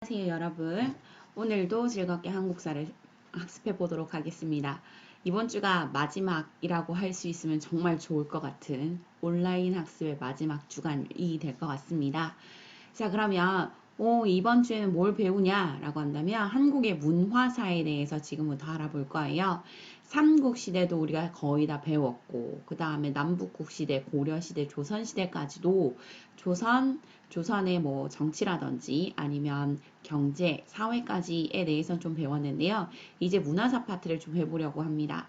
안녕하세요 여러분. 오늘도 즐겁게 한국사를 학습해 보도록 하겠습니다. 이번 주가 마지막이라고 할 수 있으면 정말 좋을 것 같은 온라인 학습의 마지막 주간이 될 것 같습니다. 자, 그러면 이번 주에는 뭘 배우냐라고 한다면 한국의 문화사에 대해서 지금부터 알아볼 거예요. 삼국시대도 우리가 거의 다 배웠고, 그 다음에 남북국시대, 고려시대, 조선시대까지도 조선의 뭐 정치라든지 아니면 경제, 사회까지에 대해서 좀 배웠는데요. 이제 문화사 파트를 좀 해보려고 합니다.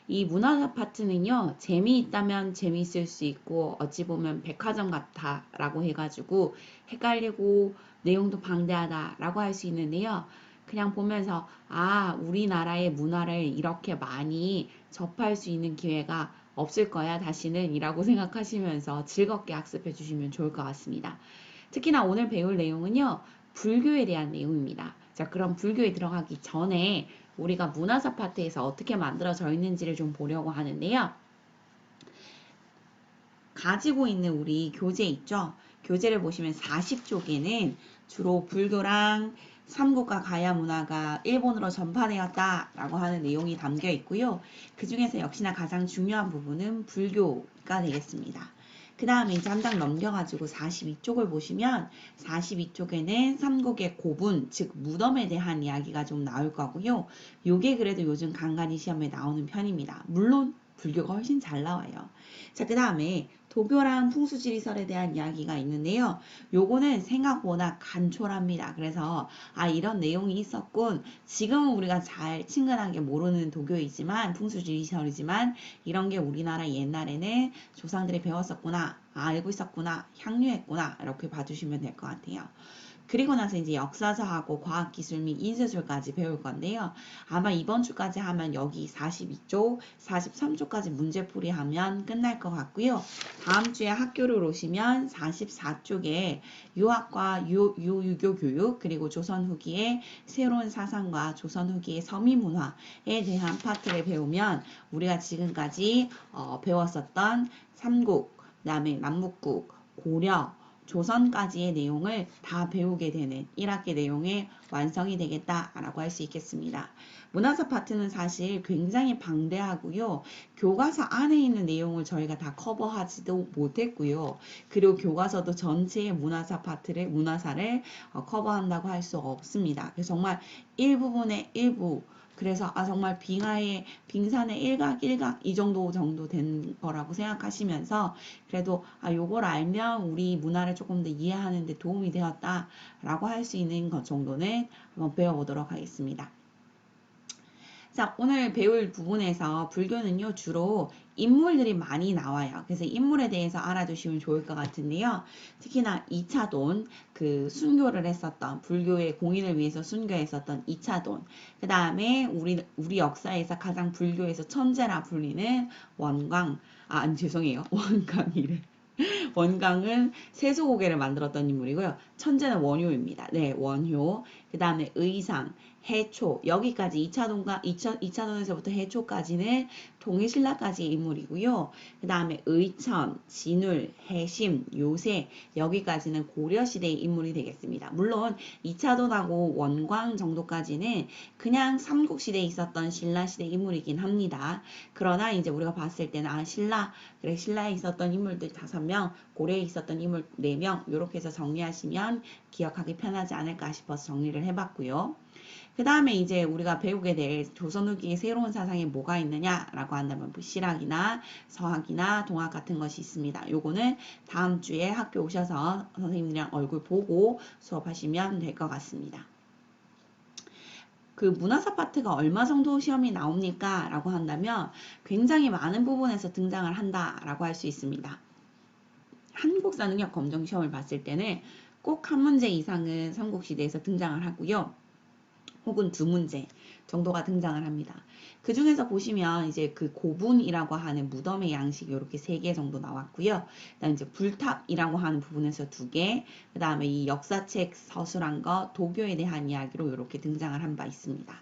이 문화사 파트는요, 재미있다면 재미있을 수 있고, 어찌 보면 백화점 같아 라고 해가지고, 헷갈리고, 내용도 방대하다 라고 할 수 있는데요. 그냥 보면서, 우리나라의 문화를 이렇게 많이 접할 수 있는 기회가 없을 거야, 다시는 이라고 생각하시면서 즐겁게 학습해 주시면 좋을 것 같습니다. 특히나 오늘 배울 내용은요, 불교에 대한 내용입니다. 자, 그럼 불교에 들어가기 전에 우리가 문화사 파트에서 어떻게 만들어져 있는지를 좀 보려고 하는데요. 가지고 있는 우리 교재 있죠? 교재를 보시면 40쪽에는 주로 불교랑 삼국과 가야 문화가 일본으로 전파되었다 라고 하는 내용이 담겨 있고요. 그 중에서 역시나 가장 중요한 부분은 불교가 되겠습니다. 그 다음에 이제 한 장 넘겨가지고 42쪽을 보시면 42쪽에는 삼국의 고분, 즉 무덤에 대한 이야기가 좀 나올 거고요. 요게 그래도 요즘 간간히 시험에 나오는 편입니다. 물론 불교가 훨씬 잘 나와요. 자, 그 다음에 도교랑 풍수지리설에 대한 이야기가 있는데요. 요거는 생각보다 간촐합니다. 그래서 이런 내용이 있었군. 지금은 우리가 잘 친근하게 모르는 도교이지만 풍수지리설이지만 이런 게 우리나라 옛날에는 조상들이 배웠었구나. 알고 있었구나. 향유했구나. 이렇게 봐주시면 될 것 같아요. 그리고 나서 이제 역사서하고 과학기술 및 인쇄술까지 배울 건데요. 아마 이번 주까지 하면 여기 42쪽, 43쪽까지 문제풀이 하면 끝날 것 같고요. 다음 주에 학교를 오시면 44쪽에 유학과 유교 교육 그리고 조선 후기의 새로운 사상과 조선 후기의 서민문화에 대한 파트를 배우면 우리가 지금까지 배웠었던 삼국, 그다음에 남북국, 고려, 조선까지의 내용을 다 배우게 되는 1학기 내용의 완성이 되겠다라고 할 수 있겠습니다. 문화사 파트는 사실 굉장히 방대하고요. 교과서 안에 있는 내용을 저희가 다 커버하지도 못했고요. 그리고 교과서도 전체의 문화사를 커버한다고 할 수 없습니다. 그래서 정말 일부분의 일부 그래서 정말 빙산의 일각 이 정도 된 거라고 생각하시면서 그래도 요걸 알면 우리 문화를 조금 더 이해하는 데 도움이 되었다라고 할 수 있는 것 정도는 한번 배워보도록 하겠습니다. 자, 오늘 배울 부분에서 불교는요, 주로 인물들이 많이 나와요. 그래서 인물에 대해서 알아두시면 좋을 것 같은데요. 특히나 이차돈, 그 순교를 했었던, 불교의 공인을 위해서 순교했었던 이차돈. 그 다음에 우리 역사에서 가장 불교에서 천재라 불리는 원광, 죄송해요. 원광이래. 원광은 세수고개를 만들었던 인물이고요. 천재는 원효입니다. 네, 원효. 그 다음에 의상, 해초, 여기까지 2차돈에서부터 해초까지는 동해신라까지의 인물이고요. 그 다음에 의천, 진울, 해심, 요새, 여기까지는 고려시대의 인물이 되겠습니다. 물론 2차돈하고 원광 정도까지는 그냥 삼국시대에 있었던 신라시대 인물이긴 합니다. 그러나 이제 우리가 봤을 때는 그래 신라에 있었던 인물들 5명, 고려에 있었던 인물 4명 이렇게 해서 정리하시면 기억하기 편하지 않을까 싶어서 정리를 해봤고요. 그 다음에 이제 우리가 배우게 될 조선 후기의 새로운 사상에 뭐가 있느냐라고 한다면 실학이나 서학이나 동학 같은 것이 있습니다. 요거는 다음 주에 학교 오셔서 선생님이랑 얼굴 보고 수업하시면 될 것 같습니다. 그 문화사 파트가 얼마 정도 시험이 나옵니까? 라고 한다면 굉장히 많은 부분에서 등장을 한다라고 할 수 있습니다. 한국사 능력 검정 시험을 봤을 때는 꼭 한 문제 이상은 삼국시대에서 등장을 하고요. 혹은 2문제 정도가 등장을 합니다. 그 중에서 보시면 이제 그 고분이라고 하는 무덤의 양식이 이렇게 3개 정도 나왔고요. 그다음 이제 불탑이라고 하는 부분에서 2개, 그 다음에 이 역사책 서술한 거 도교에 대한 이야기로 이렇게 등장을 한 바 있습니다.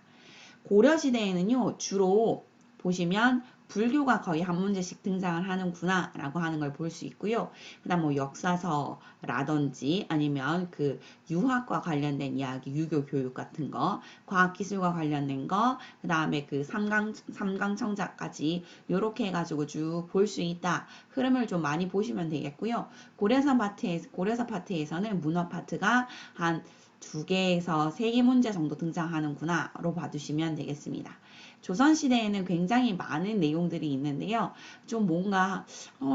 고려시대에는요 주로 보시면 불교가 거의 한 문제씩 등장을 하는구나 라고 하는 걸 볼 수 있고요. 그 다음 뭐 역사서라든지 아니면 그 유학과 관련된 이야기, 유교 교육 같은 거, 과학기술과 관련된 거, 그 다음에 그 삼강청자까지 요렇게 해가지고 쭉 볼 수 있다. 흐름을 좀 많이 보시면 되겠고요. 고려사 파트에서는 문어 파트가 한 2개에서 3개 문제 정도 등장하는구나로 봐두시면 되겠습니다. 조선시대에는 굉장히 많은 내용들이 있는데요. 좀 뭔가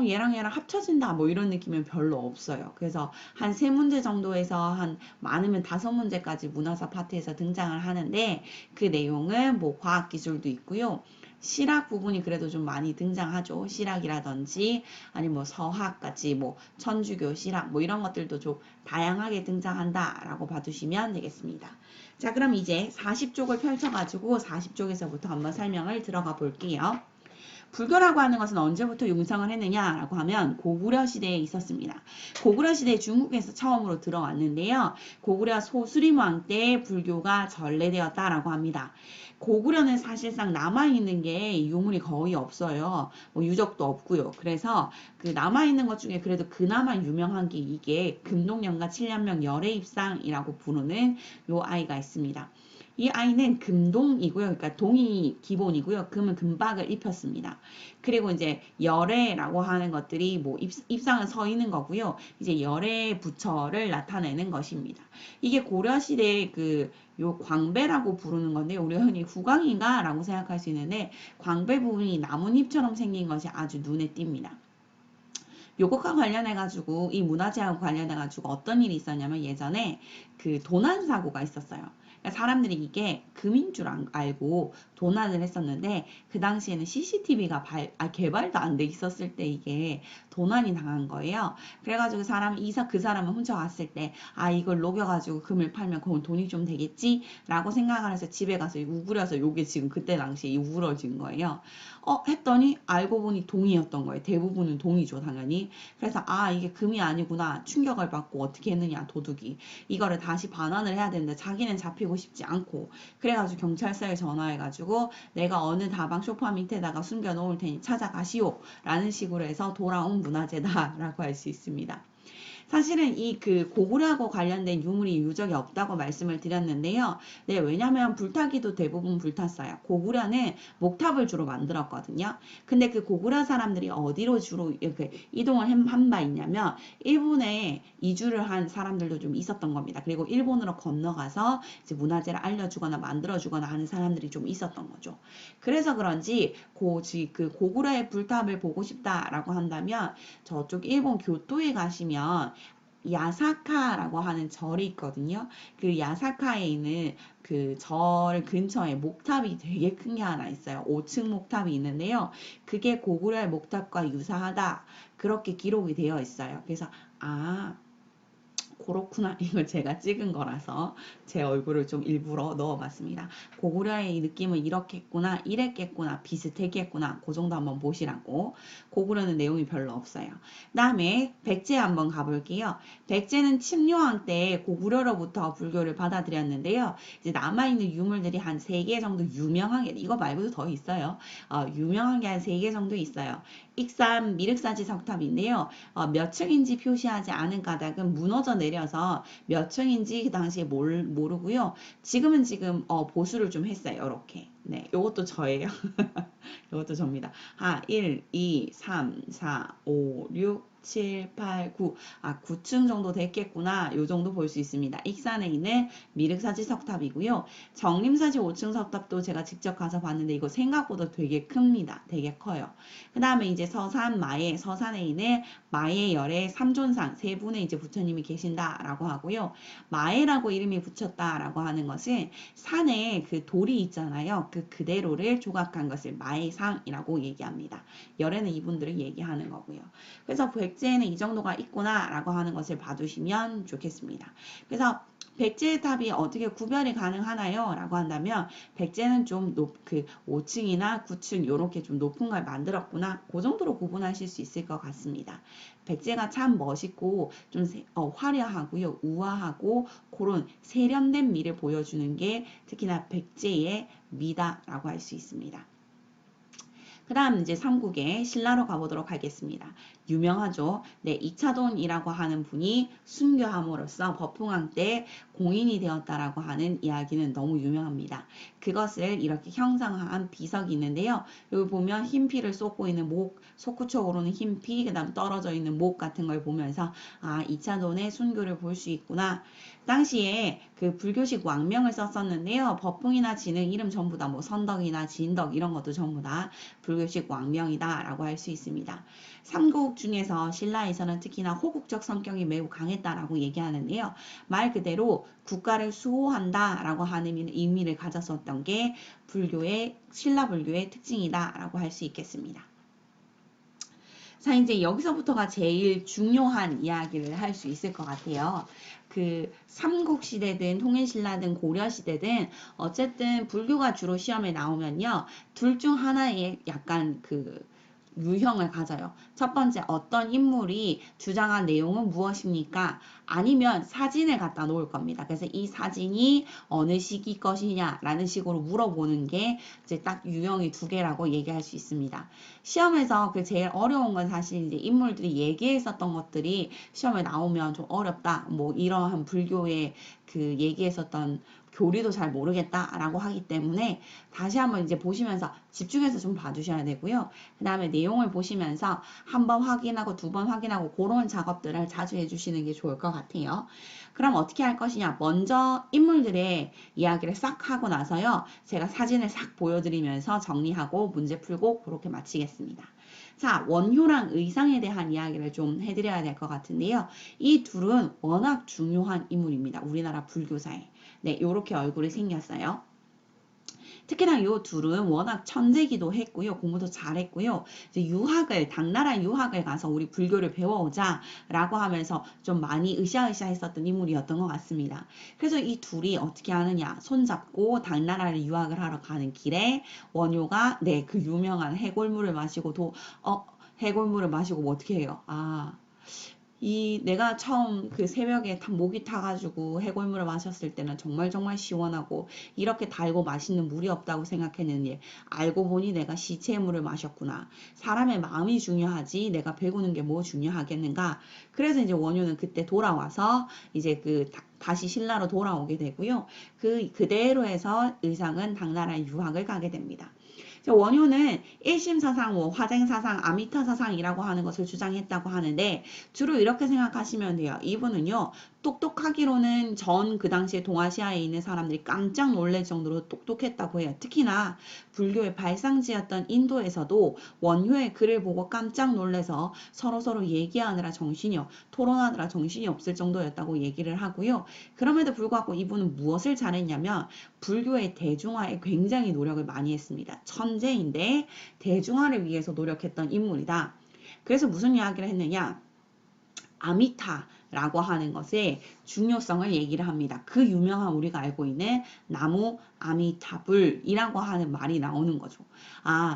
얘랑 합쳐진다 뭐 이런 느낌은 별로 없어요. 그래서 한 3문제 정도에서 한 많으면 5문제까지 문화사 파트에서 등장을 하는데 그 내용은 뭐 과학기술도 있고요. 실학 부분이 그래도 좀 많이 등장하죠. 실학이라든지 아니면 뭐 서학까지 뭐 천주교 실학 뭐 이런 것들도 좀 다양하게 등장한다라고 봐두시면 되겠습니다. 자, 그럼 이제 40쪽을 펼쳐가지고 40쪽에서부터 한번 설명을 들어가 볼게요. 불교라고 하는 것은 언제부터 융성을 했느냐라고 하면 고구려 시대에 있었습니다. 고구려 시대에 중국에서 처음으로 들어왔는데요. 고구려 소수림왕 때 불교가 전래되었다라고 합니다. 고구려는 사실상 남아있는 게 유물이 거의 없어요. 뭐 유적도 없고요. 그래서 그 남아있는 것 중에 그래도 그나마 유명한 게 이게 금동연가 7년명 열애입상이라고 부르는 요 아이가 있습니다. 이 아이는 금동이고요. 그러니까 동이 기본이고요. 금은 금박을 입혔습니다. 그리고 이제 열애라고 하는 것들이 뭐 입상은 서 있는 거고요. 이제 열애 부처를 나타내는 것입니다. 이게 고려시대의 요 광배라고 부르는 건데 우리가 흔히 후광인가라고 생각할 수 있는데 광배 부분이 나뭇잎처럼 생긴 것이 아주 눈에 띕니다. 요것과 관련해가지고 이 문화재하고 관련해가지고 어떤 일이 있었냐면 예전에 그 도난 사고가 있었어요. 그러니까 사람들이 이게 금인 줄 알고 도난을 했었는데 그 당시에는 CCTV가 개발도 안 돼 있었을 때 이게 도난이 당한 거예요. 그래가지고 그 사람을 훔쳐갔을 때 이걸 녹여가지고 금을 팔면 그건 돈이 좀 되겠지? 라고 생각을 해서 집에 가서 우그려서 요게 지금 그때 당시에 우그러진 거예요. 했더니 알고 보니 동이었던 거예요. 대부분은 동이죠, 당연히. 그래서 이게 금이 아니구나 충격을 받고 어떻게 했느냐 도둑이 이거를 다시 반환을 해야 되는데 자기는 잡히고 싶지 않고 그래가지고 경찰서에 전화해가지고 내가 어느 다방 소파 밑에다가 숨겨놓을 테니 찾아가시오 라는 식으로 해서 돌아온 문화재다 라고 할 수 있습니다. 사실은 이 고구려하고 관련된 유물이 유적이 없다고 말씀을 드렸는데요. 네, 왜냐면 불타기도 대부분 불탔어요. 고구려는 목탑을 주로 만들었거든요. 근데 그 고구려 사람들이 어디로 주로 이렇게 이동을 한 바 있냐면 일본에 이주를 한 사람들도 좀 있었던 겁니다. 그리고 일본으로 건너가서 이제 문화재를 알려주거나 만들어주거나 하는 사람들이 좀 있었던 거죠. 그래서 그런지 고구려의 불탑을 보고 싶다라고 한다면 저쪽 일본 교토에 가시면 야사카라고 하는 절이 있거든요. 그 야사카에 있는 그 절 근처에 목탑이 되게 큰 게 하나 있어요. 5층 목탑이 있는데요. 그게 고구려의 목탑과 유사하다. 그렇게 기록이 되어 있어요. 그래서 그렇구나. 이걸 제가 찍은 거라서 제 얼굴을 좀 일부러 넣어봤습니다. 고구려의 이 느낌은 이렇게 했구나, 이랬겠구나, 비슷했겠구나. 그 정도 한번 보시라고. 고구려는 내용이 별로 없어요. 그 다음에 백제 한번 가볼게요. 백제는 침묘왕 때 고구려로부터 불교를 받아들였는데요. 이제 남아있는 유물들이 한 3개 정도 유명하게, 이거 말고도 더 있어요. 유명한 게 한 3개 정도 있어요. 익산 미륵사지 석탑인데요. 몇 층인지 표시하지 않은 가닥은 무너져 내려서 몇 층인지 그 당시에 모르고요. 지금 보수를 좀 했어요. 이렇게. 네, 요것도 저예요. 요것도 접니다. 1, 2, 3, 4, 5, 6, 7, 8, 9. 9층 정도 됐겠구나. 요 정도 볼 수 있습니다. 익산에 있는 미륵사지 석탑이고요. 정림사지 5층 석탑도 제가 직접 가서 봤는데 이거 생각보다 되게 큽니다. 되게 커요. 그 다음에 이제 서산에 있는 마의 열의 삼존상 3분의 이제 부처님이 계신다라고 하고요. 마에라고 이름이 붙였다라고 하는 것은 산에 그 돌이 있잖아요. 그대로를 조각한 것을 마의상이라고 얘기합니다. 열에는 이분들을 얘기하는 거고요. 그래서 백제에는 이 정도가 있구나라고 하는 것을 봐두시면 좋겠습니다. 그래서 백제의 탑이 어떻게 구별이 가능하나요? 라고 한다면 백제는 좀 5층이나 9층 이렇게 좀 높은 걸 만들었구나. 그 정도로 구분하실 수 있을 것 같습니다. 백제가 참 멋있고 좀 화려하고요. 우아하고 그런 세련된 미를 보여주는 게 특히나 백제의 미다라고 할 수 있습니다. 그 다음 이제 삼국의 신라로 가보도록 하겠습니다. 유명하죠. 네, 이차돈이라고 하는 분이 순교함으로써 법흥왕 때 공인이 되었다라고 하는 이야기는 너무 유명합니다. 그것을 이렇게 형상화한 비석이 있는데요. 여기 보면 흰 피를 쏟고 있는 목, 속구쪽으로는 흰 피, 그 다음 떨어져 있는 목 같은 걸 보면서 아, 이차돈의 순교를 볼 수 있구나. 당시에 그 불교식 왕명을 썼었는데요. 법흥이나 진흥 이름 전부 다 뭐 선덕이나 진덕 이런 것도 전부 다 불교식 왕명이다라고 할 수 있습니다. 삼국 중에서 신라에서는 특히나 호국적 성격이 매우 강했다라고 얘기하는데요. 말 그대로 국가를 수호한다라고 하는 의미를 가졌었던 게 불교의 신라 불교의 특징이다라고 할 수 있겠습니다. 자, 이제 여기서부터가 제일 중요한 이야기를 할 수 있을 것 같아요. 그 삼국시대든 통일신라든 고려시대든 어쨌든 불교가 주로 시험에 나오면요. 둘 중 하나의 약간 그 유형을 가져요. 첫 번째 어떤 인물이 주장한 내용은 무엇입니까? 아니면 사진을 갖다 놓을 겁니다. 그래서 이 사진이 어느 시기 것이냐라는 식으로 물어보는 게 이제 딱 유형이 두 개라고 얘기할 수 있습니다. 시험에서 그 제일 어려운 건 사실 이제 인물들이 얘기했었던 것들이 시험에 나오면 좀 어렵다. 뭐 이러한 불교의 그 얘기했었던 교리도 잘 모르겠다라고 하기 때문에 다시 한번 이제 보시면서 집중해서 좀 봐주셔야 되고요. 그 다음에 내용을 보시면서 한 번 확인하고 두 번 확인하고 그런 작업들을 자주 해주시는 게 좋을 것 같아요. 그럼 어떻게 할 것이냐? 먼저 인물들의 이야기를 싹 하고 나서요. 제가 사진을 싹 보여드리면서 정리하고 문제 풀고 그렇게 마치겠습니다. 자, 원효랑 의상에 대한 이야기를 좀 해드려야 될 것 같은데요. 이 둘은 워낙 중요한 인물입니다. 우리나라 불교사에. 네, 요렇게 얼굴이 생겼어요. 특히나 이 둘은 워낙 천재기도 했고요. 공부도 잘했고요. 이제 유학을 당나라 유학을 가서 우리 불교를 배워오자 라고 하면서 좀 많이 으쌰으쌰 했었던 인물이었던 것 같습니다. 그래서 이 둘이 어떻게 하느냐 손잡고 당나라를 유학을 하러 가는 길에 원효가 네, 그 유명한 해골물을 마시고 해골물을 마시고 뭐 어떻게 해요? 내가 처음 그 새벽에 목이 타가지고 해골물을 마셨을 때는 정말 정말 시원하고 이렇게 달고 맛있는 물이 없다고 생각했는데 알고 보니 내가 시체의 물을 마셨구나. 사람의 마음이 중요하지 내가 배우는 게 뭐 중요하겠는가. 그래서 이제 원효는 그때 돌아와서 이제 다시 신라로 돌아오게 되고요. 그대로 해서 의상은 당나라 유학을 가게 됩니다. 원효는 일심사상, 화쟁사상, 아미타사상이라고 하는 것을 주장했다고 하는데 주로 이렇게 생각하시면 돼요. 이분은요. 똑똑하기로는 그 당시에 동아시아에 있는 사람들이 깜짝 놀랄 정도로 똑똑했다고 해요. 특히나 불교의 발상지였던 인도에서도 원효의 글을 보고 깜짝 놀라서 서로 얘기하느라 토론하느라 정신이 없을 정도였다고 얘기를 하고요. 그럼에도 불구하고 이분은 무엇을 잘했냐면 불교의 대중화에 굉장히 노력을 많이 했습니다. 천재인데 대중화를 위해서 노력했던 인물이다. 그래서 무슨 이야기를 했느냐? 아미타라고 하는 것의 중요성을 얘기를 합니다. 그 유명한 우리가 알고 있는 나무 아미타불이라고 하는 말이 나오는 거죠.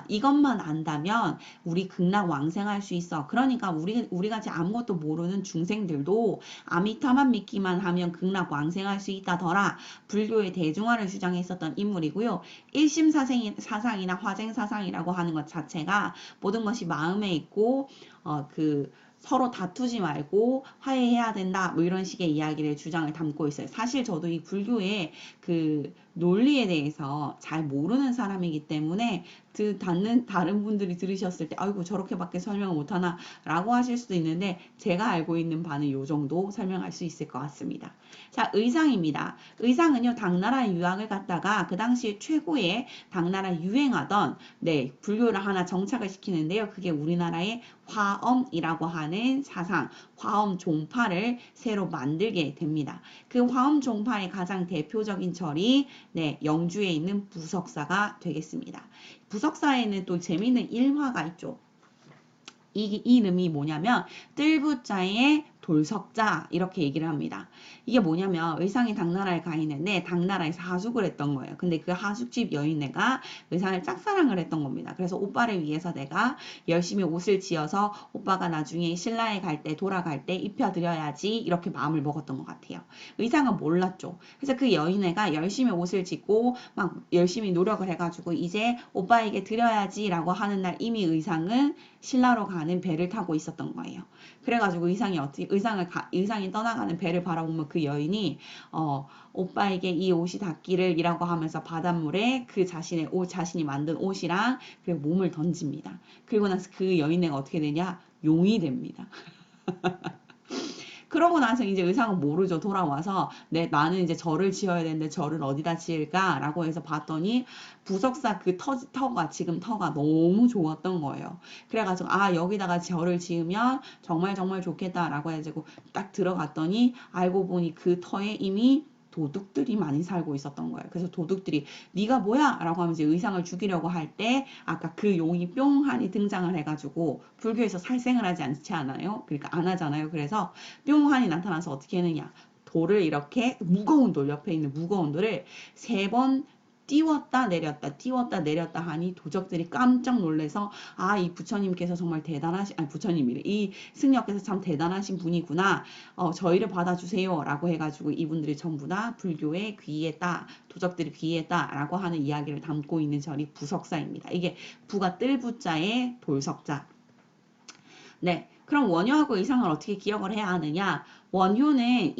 이것만 안다면 우리 극락 왕생할 수 있어. 그러니까 우리 같이 아무것도 모르는 중생들도 아미타만 믿기만 하면 극락 왕생할 수 있다더라. 불교의 대중화를 주장했었던 인물이고요. 일심사상이나 화쟁사상이라고 하는 것 자체가 모든 것이 마음에 있고 서로 다투지 말고 화해해야 된다. 뭐 이런 식의 이야기를 주장을 담고 있어요. 사실 저도 이 불교의 그 논리에 대해서 잘 모르는 사람이기 때문에 다른 분들이 들으셨을 때 아이고 저렇게밖에 설명을 못하나 라고 하실 수도 있는데 제가 알고 있는 바는 요 정도 설명할 수 있을 것 같습니다. 자, 의상입니다. 의상은요, 당나라 유학을 갔다가 그 당시에 최고의 당나라 유행하던 불교를 하나 정착을 시키는데요. 그게 우리나라의 화엄이라고 하는 사상, 화엄 종파를 새로 만들게 됩니다. 그 화엄 종파의 가장 대표적인 절이 영주에 있는 부석사가 되겠습니다. 부석사에는 또 재미있는 일화가 있죠. 이 이름이 뭐냐면 뜰부자에 돌석자 이렇게 얘기를 합니다. 이게 뭐냐면 의상이 당나라에 가 있는데 당나라에서 하숙을 했던 거예요. 근데 그 하숙집 여인네가 의상을 짝사랑을 했던 겁니다. 그래서 오빠를 위해서 내가 열심히 옷을 지어서 오빠가 나중에 신라에 갈 때 돌아갈 때 입혀드려야지 이렇게 마음을 먹었던 것 같아요. 의상은 몰랐죠. 그래서 그 여인네가 열심히 옷을 짓고 막 열심히 노력을 해가지고 이제 오빠에게 드려야지라고 하는 날 이미 의상은 신라로 가는 배를 타고 있었던 거예요. 그래가지고 의상이 떠나가는 배를 바라보면 그 여인이 오빠에게 이 옷이 닿기를이라고 하면서 바닷물에 그 자신이 만든 옷이랑 그리고 몸을 던집니다. 그리고 나서 그 여인네가 어떻게 되냐? 용이 됩니다. 그러고 나서 이제 의상은 모르죠. 돌아와서 나는 이제 절을 지어야 되는데 절을 어디다 지을까라고 해서 봤더니 부석사 그 터가 지금 터가 너무 좋았던 거예요. 그래가지고 여기다가 절을 지으면 정말 정말 좋겠다라고 해가지고 딱 들어갔더니 알고 보니 그 터에 이미 도둑들이 많이 살고 있었던 거예요. 그래서 도둑들이 네가 뭐야? 라고 하면서 의상을 죽이려고 할 때 아까 그 용이 뿅하니 등장을 해가지고 불교에서 살생을 하지 않지 않아요? 그러니까 안 하잖아요. 그래서 뿅하니 나타나서 어떻게 했느냐? 돌을 이렇게 무거운 돌 옆에 있는 무거운 돌을 3번 띄웠다 내렸다 하니 도적들이 깜짝 놀래서 이 부처님께서 정말 부처님이래. 이 승려께서 참 대단하신 분이구나. 저희를 받아주세요. 라고 해가지고 이분들이 전부 다 불교에 귀의했다. 도적들이 귀의했다. 라고 하는 이야기를 담고 있는 절이 부석사입니다. 이게 부가 뜰부자의 돌석자. 네. 그럼 원효하고 의상을 어떻게 기억을 해야 하느냐? 원효는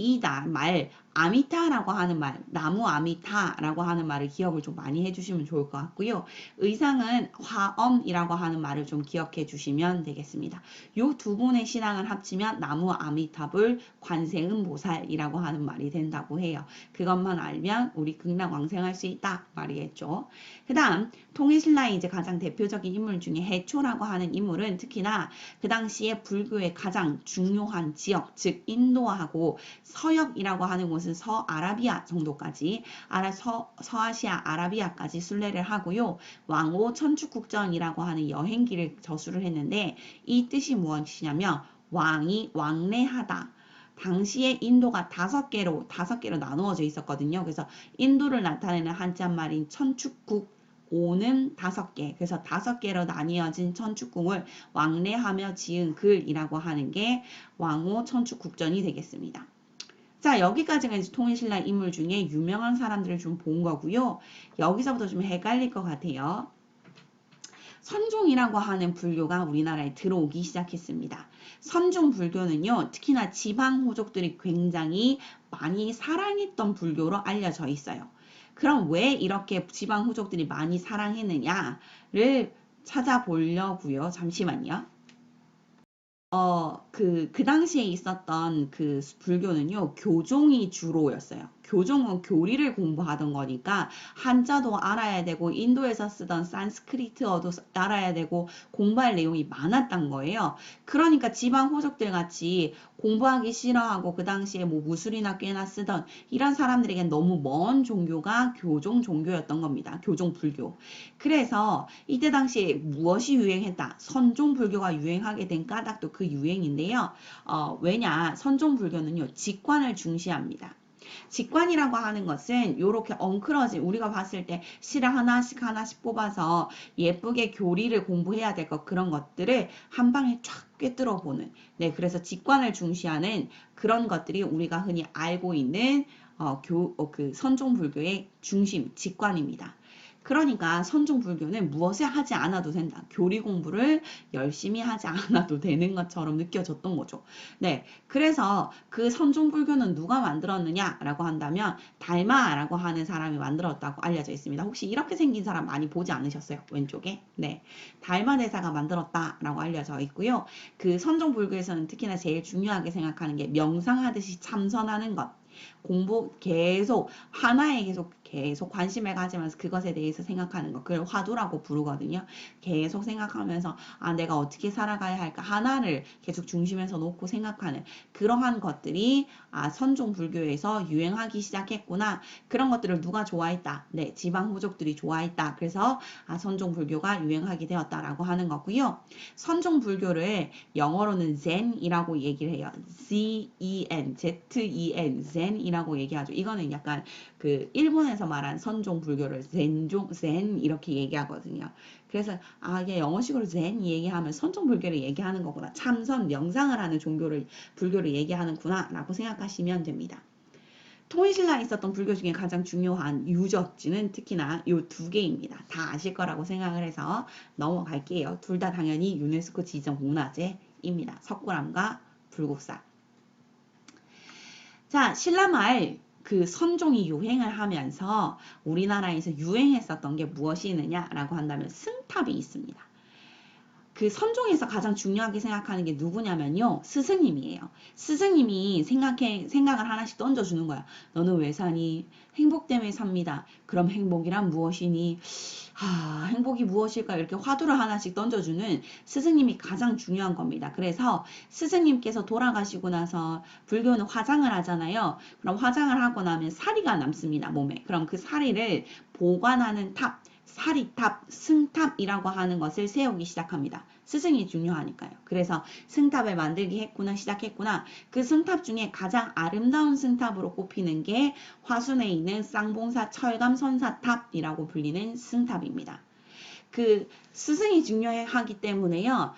말, 아미타라고 하는 말, 나무 아미타라고 하는 말을 기억을 좀 많이 해주시면 좋을 것 같고요. 의상은 화엄이라고 하는 말을 좀 기억해 주시면 되겠습니다. 요 두 분의 신앙을 합치면 나무 아미타불 관세음보살이라고 하는 말이 된다고 해요. 그것만 알면 우리 극락왕생할 수 있다 말이겠죠. 그 다음 통일신라의 이제 가장 대표적인 인물 중에 해초라고 하는 인물은 특히나 그 당시에 불교의 가장 중요한 지역, 즉 인도하고 서역이라고 하는 곳은 서아라비아 정도까지 서아시아 아라비아까지 순례를 하고요. 왕호 천축국전이라고 하는 여행기를 저수를 했는데 이 뜻이 무엇이냐면 왕이 왕래하다. 당시에 인도가 5개로 나누어져 있었거든요. 그래서 인도를 나타내는 한자말인 천축국 오는 5개. 그래서 5개로 나뉘어진 천축궁을 왕래하며 지은 글이라고 하는 게 왕호 천축국전이 되겠습니다. 자, 여기까지가 이제 통일신라 인물 중에 유명한 사람들을 좀 본 거고요. 여기서부터 좀 헷갈릴 것 같아요. 선종이라고 하는 불교가 우리나라에 들어오기 시작했습니다. 선종 불교는요, 특히나 지방 호족들이 굉장히 많이 사랑했던 불교로 알려져 있어요. 그럼 왜 이렇게 지방 호족들이 많이 사랑했느냐를 찾아보려고요. 잠시만요. 그 당시에 있었던 그 불교는요, 교종이 주로였어요. 교종은 교리를 공부하던 거니까 한자도 알아야 되고 인도에서 쓰던 산스크리트어도 알아야 되고 공부할 내용이 많았던 거예요. 그러니까 지방 호족들 같이 공부하기 싫어하고 그 당시에 뭐 무술이나 꽤나 쓰던 이런 사람들에겐 너무 먼 종교가 교종 종교였던 겁니다. 교종 불교. 그래서 이때 당시에 무엇이 유행했다? 선종 불교가 유행하게 된 까닭도 그 유행인데요. 왜냐? 선종 불교는요, 직관을 중시합니다. 직관이라고 하는 것은 이렇게 엉클어진 우리가 봤을 때 실을 하나씩 뽑아서 예쁘게 교리를 공부해야 될 것 그런 것들을 한 방에 쫙 꿰뚫어 보는 그래서 직관을 중시하는 그런 것들이 우리가 흔히 알고 있는 그 선종 불교의 중심 직관입니다. 그러니까 선종 불교는 무엇을 하지 않아도 된다. 교리 공부를 열심히 하지 않아도 되는 것처럼 느껴졌던 거죠. 네. 그래서 그 선종 불교는 누가 만들었느냐라고 한다면 달마라고 하는 사람이 만들었다고 알려져 있습니다. 혹시 이렇게 생긴 사람 많이 보지 않으셨어요? 왼쪽에? 네. 달마 대사가 만들었다라고 알려져 있고요. 그 선종 불교에서는 특히나 제일 중요하게 생각하는 게 명상하듯이 참선하는 것. 계속 하나에 계속 관심을 가지면서 그것에 대해서 생각하는 것, 그걸 화두라고 부르거든요. 계속 생각하면서 내가 어떻게 살아가야 할까, 하나를 계속 중심에서 놓고 생각하는 그러한 것들이 선종 불교에서 유행하기 시작했구나. 그런 것들을 누가 좋아했다? 네, 지방 호족들이 좋아했다. 그래서 선종 불교가 유행하게 되었다라고 하는 거고요. 선종 불교를 영어로는 젠이라고 얘기를 해요. Z-E-N, Z-E-N, 젠이라고 얘기하죠. 이거는 약간 그 일본에서 말한 선종 불교를 젠 이렇게 얘기하거든요. 그래서 이게 영어식으로 젠 얘기하면 선종 불교를 얘기하는 거구나. 참선, 명상을 하는 불교를 얘기하는구나 라고 생각하시면 됩니다. 통일신라에 있었던 불교 중에 가장 중요한 유적지는 특히나 이 두 개입니다. 다 아실 거라고 생각을 해서 넘어갈게요. 둘 다 당연히 유네스코 지정 문화재입니다. 석굴암과 불국사. 자, 신라말 그 선종이 유행을 하면서 우리나라에서 유행했었던 게 무엇이 있느냐라고 한다면 승탑이 있습니다. 그 선종에서 가장 중요하게 생각하는 게 누구냐면요. 스승님이에요. 스승님이 생각을 하나씩 던져주는 거야. 너는 왜 사니? 행복 때문에 삽니다. 그럼 행복이란 무엇이니? 행복이 무엇일까? 이렇게 화두를 하나씩 던져주는 스승님이 가장 중요한 겁니다. 그래서 스승님께서 돌아가시고 나서 불교는 화장을 하잖아요. 그럼 화장을 하고 나면 사리가 남습니다. 몸에. 그럼 그 사리를 보관하는 탑, 사리탑, 승탑이라고 하는 것을 세우기 시작합니다. 스승이 중요하니까요. 그래서 승탑을 만들기 했구나, 시작했구나. 그 승탑 중에 가장 아름다운 승탑으로 꼽히는 게 화순에 있는 쌍봉사 철감선사탑이라고 불리는 승탑입니다. 그 스승이 중요하기 때문에요.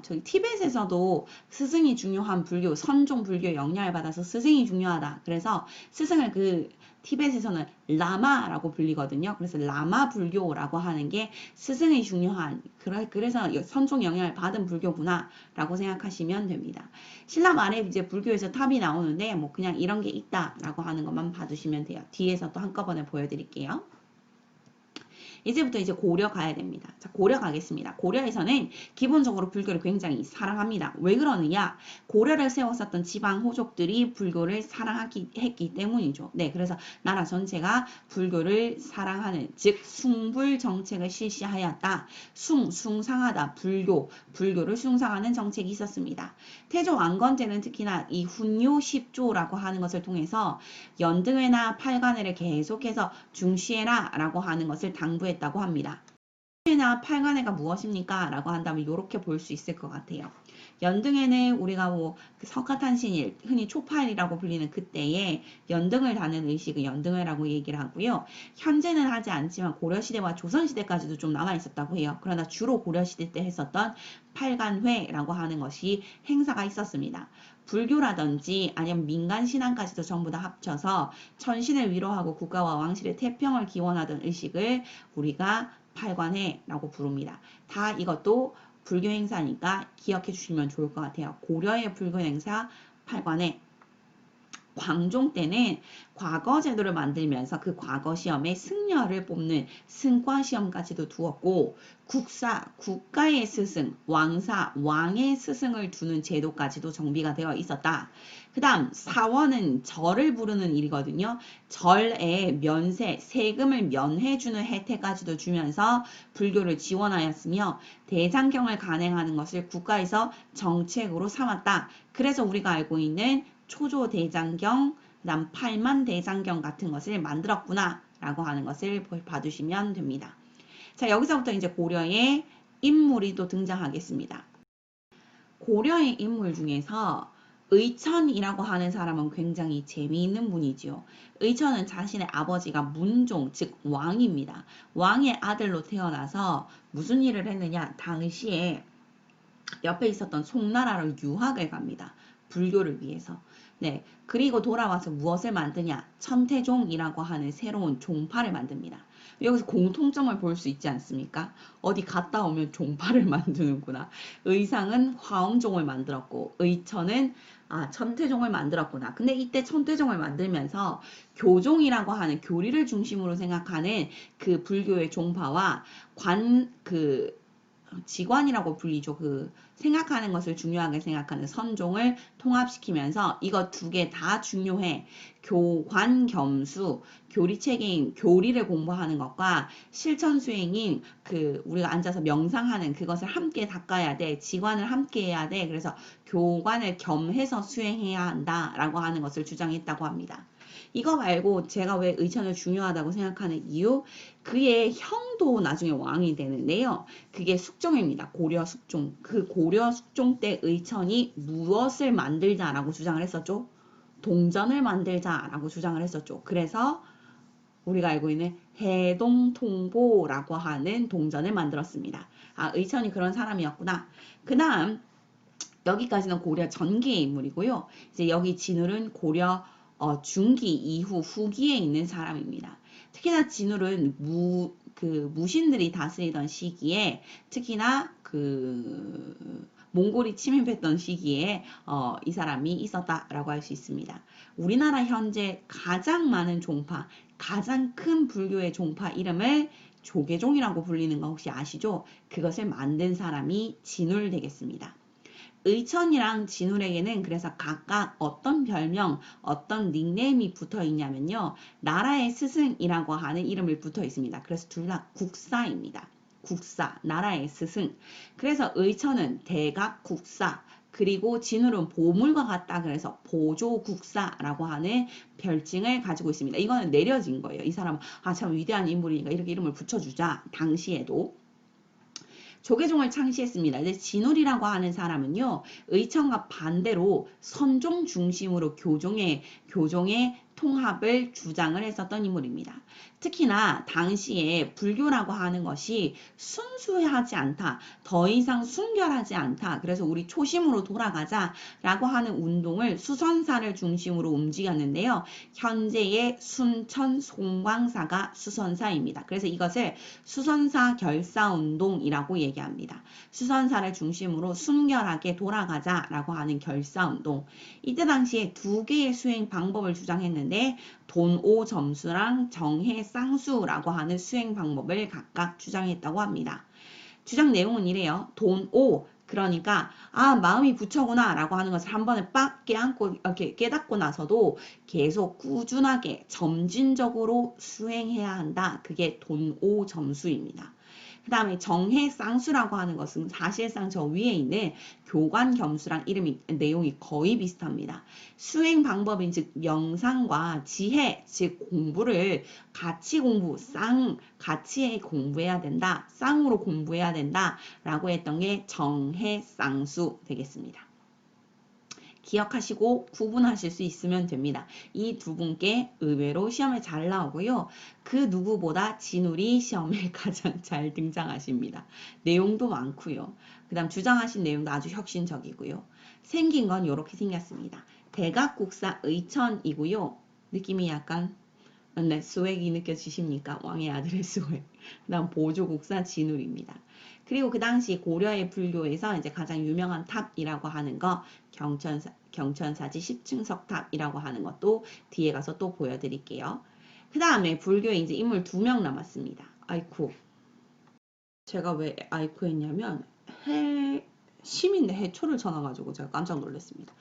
저희 티벳에서도 스승이 중요한 불교, 선종 불교 영향을 받아서 스승이 중요하다. 그래서 스승을 티벳에서는 라마라고 불리거든요. 그래서 라마 불교라고 하는 게 스승이 중요한, 그래서 선종 영향을 받은 불교구나 라고 생각하시면 됩니다. 신라 말에 이제 불교에서 탑이 나오는데 그냥 이런 게 있다라고 하는 것만 봐주시면 돼요. 뒤에서 또 한꺼번에 보여드릴게요. 이제부터 이제 고려 가야 됩니다. 자, 고려 가겠습니다. 고려에서는 기본적으로 불교를 굉장히 사랑합니다. 왜 그러느냐? 고려를 세웠었던 지방 호족들이 불교를 사랑했기 때문이죠. 네, 그래서 나라 전체가 불교를 사랑하는, 즉 숭불 정책을 실시하였다. 숭상하다. 불교를 숭상하는 정책이 있었습니다. 태조 왕건제는 특히나 이 훈요 10조라고 하는 것을 통해서 연등회나 팔관회를 계속해서 중시해라 라고 하는 것을 당부했습니다. 다고 합니다. 연등회나 팔관회가 무엇입니까? 라고 한다면 이렇게 볼 수 있을 것 같아요. 연등회는 우리가 석가탄신일, 흔히 초파일이라고 불리는 그때에 연등을 다는 의식을 연등회라고 얘기를 하고요. 현재는 하지 않지만 고려시대와 조선시대까지도 좀 남아있었다고 해요. 그러나 주로 고려시대 때 했었던 팔관회라고 하는 것이 행사가 있었습니다. 불교라든지 아니면 민간 신앙까지도 전부 다 합쳐서 천신을 위로하고 국가와 왕실의 태평을 기원하던 의식을 우리가 팔관회라고 부릅니다. 다 이것도 불교 행사니까 기억해 주시면 좋을 것 같아요. 고려의 불교 행사 팔관회. 광종 때는 과거 제도를 만들면서 그 과거 시험에 승려를 뽑는 승과 시험까지도 두었고, 국가의 스승, 왕의 스승을 두는 제도까지도 정비가 되어 있었다. 그 다음 사원은 절을 부르는 일이거든요. 절에 세금을 면해주는 혜택까지도 주면서 불교를 지원하였으며 대장경을 간행하는 것을 국가에서 정책으로 삼았다. 그래서 우리가 알고 있는 초조대장경, 그다음 팔만대장경 같은 것을 만들었구나 라고 하는 것을 봐주시면 됩니다. 자, 여기서부터 이제 고려의 인물이 또 등장하겠습니다. 고려의 인물 중에서 의천이라고 하는 사람은 굉장히 재미있는 분이지요. 의천은 자신의 아버지가 문종, 즉 왕입니다. 왕의 아들로 태어나서 무슨 일을 했느냐? 당시에 옆에 있었던 송나라로 유학을 갑니다. 불교를 위해서. 네, 그리고 돌아와서 무엇을 만드냐? 천태종이라고 하는 새로운 종파를 만듭니다. 여기서 공통점을 볼 수 있지 않습니까? 어디 갔다 오면 종파를 만드는구나. 의상은 화엄종을 만들었고 의천은 천태종을 만들었구나. 근데 이때 천태종을 만들면서 교종이라고 하는 교리를 중심으로 생각하는 그 불교의 종파와 직관이라고 불리죠. 그 생각하는 것을 중요하게 생각하는 선종을 통합시키면서 이거 두 개 다 중요해. 교관 겸수, 교리체계인 교리를 공부하는 것과 실천 수행인 그 우리가 앉아서 명상하는 그것을 함께 닦아야 돼. 직관을 함께 해야 돼. 그래서 교관을 겸해서 수행해야 한다라고 하는 것을 주장했다고 합니다. 이거 말고 제가 왜 의천을 중요하다고 생각하는 이유, 그의 형도 나중에 왕이 되는데요. 그게 숙종입니다. 고려 숙종. 그 고려 숙종 때 의천이 무엇을 만들자라고 주장을 했었죠? 동전을 만들자라고 주장을 했었죠. 그래서 우리가 알고 있는 해동통보라고 하는 동전을 만들었습니다. 아, 의천이 그런 사람이었구나. 그 다음 여기까지는 고려 전기의 인물이고요. 이제 여기 진울은 고려 중기 이후 후기에 있는 사람입니다. 특히나 진울은 무신들이 다스리던 시기에 특히나 몽골이 침입했던 시기에 이 사람이 있었다라고 할 수 있습니다. 우리나라 현재 가장 많은 종파, 가장 큰 불교의 종파 이름을 조계종이라고 불리는 거 혹시 아시죠? 그것을 만든 사람이 진울 되겠습니다. 의천이랑 진울에게는 그래서 각각 어떤 별명, 어떤 닉네임이 붙어 있냐면요. 나라의 스승이라고 하는 이름을 붙어 있습니다. 그래서 둘 다 국사입니다. 국사, 나라의 스승. 그래서 의천은 대각국사, 그리고 진울은 보물과 같다. 그래서 보조국사라고 하는 별칭을 가지고 있습니다. 이거는 내려진 거예요. 이 사람은 참 위대한 인물이니까 이렇게 이름을 붙여주자. 당시에도. 조계종을 창시했습니다. 이제 진울이라고 하는 사람은요, 의천과 반대로 선종 중심으로 교종의 통합을 주장을 했었던 인물입니다. 특히나 당시에 불교라고 하는 것이 순수하지 않다, 더 이상 순결하지 않다, 그래서 우리 초심으로 돌아가자라고 하는 운동을 수선사를 중심으로 움직였는데요. 현재의 순천 송광사가 수선사입니다. 그래서 이것을 수선사 결사운동이라고 얘기합니다. 수선사를 중심으로 순결하게 돌아가자라고 하는 결사운동. 이때 당시에 두 개의 수행 방법을 주장했는데 돈오 점수랑 정해 쌍수라고 하는 수행 방법을 각각 주장했다고 합니다. 주장 내용은 이래요. 돈오, 그러니까 마음이 부처구나 라고 하는 것을 한 번에 빡 깨닫고 이렇게 깨닫고 나서도 계속 꾸준하게 점진적으로 수행해야 한다. 그게 돈오 점수입니다. 그 다음에 정해쌍수라고 하는 것은 사실상 저 위에 있는 교관겸수랑 내용이 거의 비슷합니다. 수행 방법인 즉 명상과 지혜 즉 공부를 같이 같이 공부해야 된다. 쌍으로 공부해야 된다 라고 했던 게 정해쌍수 되겠습니다. 기억하시고 구분하실 수 있으면 됩니다. 이 두 분께 의외로 시험에 잘 나오고요. 그 누구보다 진울이 시험에 가장 잘 등장하십니다. 내용도 많고요. 그 다음 주장하신 내용도 아주 혁신적이고요. 생긴 건 이렇게 생겼습니다. 대각국사 의천이고요. 느낌이 약간 스웩이 느껴지십니까? 왕의 아들의 스웩. 그 다음 보조국사 진울입니다. 그리고 그 당시 고려의 불교에서 이제 가장 유명한 탑이라고 하는 거 경천사지 10층 석탑이라고 하는 것도 뒤에 가서 또 보여드릴게요. 그 다음에 불교에 이제 인물 2명 남았습니다. 아이쿠. 제가 왜 아이쿠 했냐면 해심인데 해초를 쳐놔가지고 제가 깜짝 놀랐습니다.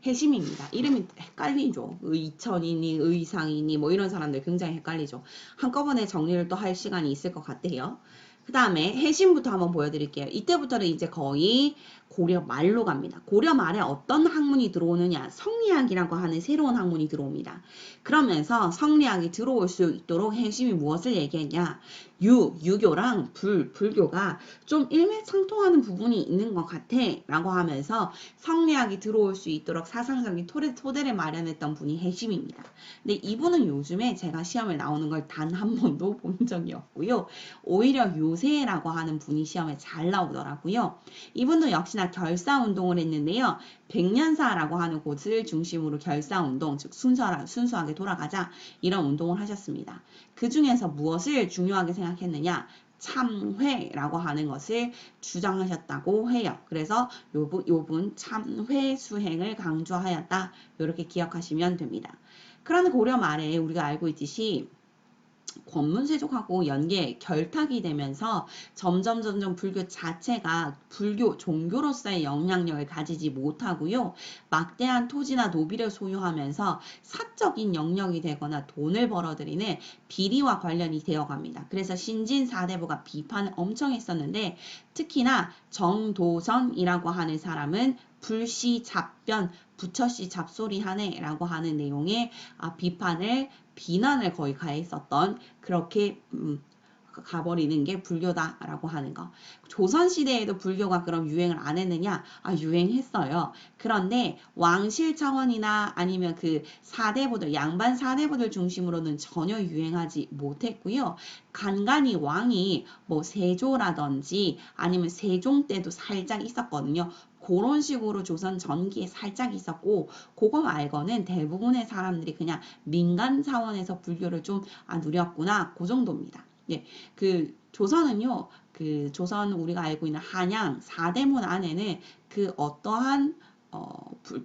해심입니다. 이름이 헷갈리죠. 의천이니 의상이니 뭐 이런 사람들 굉장히 헷갈리죠. 한꺼번에 정리를 또 할 시간이 있을 것 같아요. 그 다음에 해심부터 한번 보여드릴게요. 이때부터는 이제 거의 고려 말로 갑니다. 고려 말에 어떤 학문이 들어오느냐, 성리학이라고 하는 새로운 학문이 들어옵니다. 그러면서 성리학이 들어올 수 있도록 해심이 무엇을 얘기했냐, 유교랑 불교가 좀 일맥상통하는 부분이 있는 것 같아 라고 하면서 성리학이 들어올 수 있도록 사상적인 토대를 마련했던 분이 해심입니다. 근데 이분은 요즘에 제가 시험에 나오는 걸 단 한 번도 본 적이 없고요. 오히려 요새라고 하는 분이 시험에 잘 나오더라고요. 이분도 역시나 결사운동을 했는데요. 백년사라고 하는 곳을 중심으로 결사운동, 즉 순수하게 돌아가자 이런 운동을 하셨습니다. 그 중에서 무엇을 중요하게 생각했느냐? 참회라고 하는 것을 주장하셨다고 해요. 그래서 요분 참회 수행을 강조하였다. 이렇게 기억하시면 됩니다. 그런데 고려 말에 우리가 알고 있듯이 권문세족하고 결탁이 되면서 점점 불교 자체가 불교 종교로서의 영향력을 가지지 못하고요. 막대한 토지나 노비를 소유하면서 사적인 영역이 되거나 돈을 벌어들이는 비리와 관련이 되어갑니다. 그래서 신진사대부가 비판을 엄청 했었는데 특히나 정도선이라고 하는 사람은 불시 잡변 부처씨 잡소리하네 라고 하는 내용의 비난을 거의 가했었던 그렇게 가버리는 게 불교다라고 하는 거. 조선시대에도 불교가 그럼 유행을 안 했느냐? 유행했어요. 그런데 왕실 차원이나 아니면 그 사대부들, 양반 사대부들 중심으로는 전혀 유행하지 못했고요. 간간히 왕이 뭐 세조라든지 아니면 세종 때도 살짝 있었거든요. 그런 식으로 조선 전기에 살짝 있었고 그거 말고는 대부분의 사람들이 그냥 민간 차원에서 불교를 좀 누렸구나 그 정도입니다. 예, 조선은요, 조선 우리가 알고 있는 한양 4대문 안에는 그 어떠한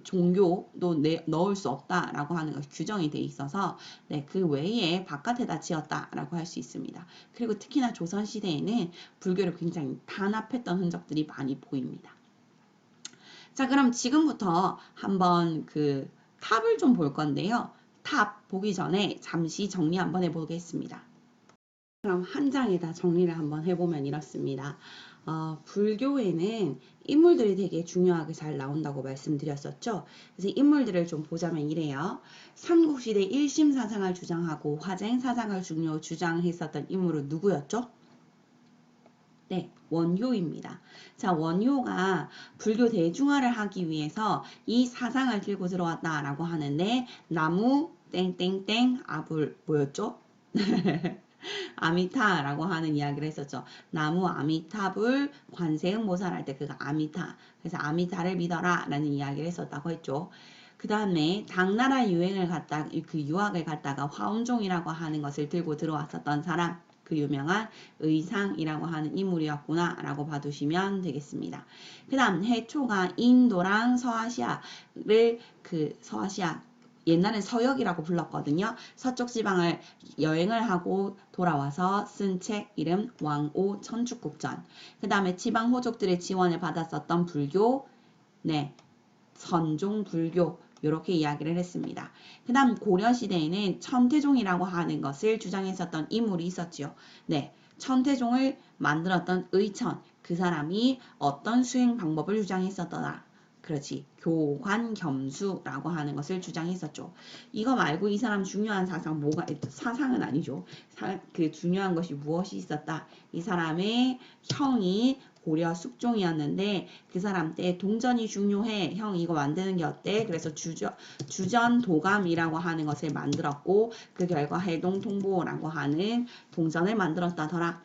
종교도 넣을 수 없다라고 하는 것이 규정이 돼 있어서 네, 그 외에 바깥에다 지었다라고 할 수 있습니다. 그리고 특히나 조선시대에는 불교를 굉장히 탄압했던 흔적들이 많이 보입니다. 자, 그럼 지금부터 한번 탑을 좀 볼 건데요. 탑 보기 전에 잠시 정리 한번 해보겠습니다. 그럼 한 장에다 정리를 한번 해보면 이렇습니다. 불교에는 인물들이 되게 중요하게 잘 나온다고 말씀드렸었죠. 그래서 인물들을 좀 보자면 이래요. 삼국시대 1심 사상을 주장하고 화쟁 사상을 주장했었던 인물은 누구였죠? 네, 원효입니다. 자, 원효가 불교 대중화를 하기 위해서 이 사상을 들고 들어왔다라고 하는데 나무 땡땡땡 아불 뭐였죠? 아미타라고 하는 이야기를 했었죠. 나무 아미타불 관세음보살 할 때 그가 아미타. 그래서 아미타를 믿어라 라는 이야기를 했었다고 했죠. 그 다음에 당나라 유학을 갔다가 화엄종이라고 하는 것을 들고 들어왔었던 사람. 그 유명한 의상이라고 하는 인물이었구나 라고 봐두시면 되겠습니다. 그 다음 해초가 인도랑 서아시아를 서아시아 옛날엔 서역이라고 불렀거든요. 서쪽 지방을 여행을 하고 돌아와서 쓴 책 이름 왕오 천축국전. 그 다음에 지방 호족들의 지원을 받았었던 불교, 네, 선종 불교 이렇게 이야기를 했습니다. 그 다음 고려시대에는 천태종이라고 하는 것을 주장했었던 인물이 있었죠. 네, 천태종을 만들었던 의천, 그 사람이 어떤 수행 방법을 주장했었더라. 그렇지. 교관겸수라고 하는 것을 주장했었죠. 이거 말고 이 사람 중요한 사상은 아니죠. 중요한 것이 무엇이 있었다. 이 사람의 형이 고려 숙종이었는데 그 사람 때 동전이 중요해. 형 이거 만드는 게 어때? 그래서 주전 도감이라고 하는 것을 만들었고 그 결과 해동통보라고 하는 동전을 만들었다더라.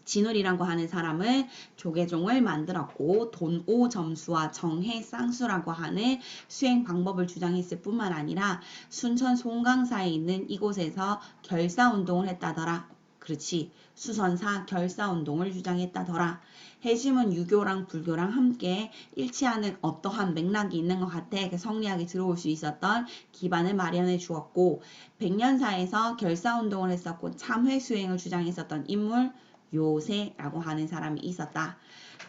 진울이라고 하는 사람은 조계종을 만들었고 돈오점수와 정해쌍수라고 하는 수행 방법을 주장했을 뿐만 아니라 순천 송강사에 있는 이곳에서 결사운동을 했다더라. 그렇지. 수선사 결사운동을 주장했다더라. 해심은 유교랑 불교랑 함께 일치하는 어떠한 맥락이 있는 것 같아 성리학에 들어올 수 있었던 기반을 마련해 주었고 백년사에서 결사운동을 했었고 참회수행을 주장했었던 인물 요세라고 하는 사람이 있었다.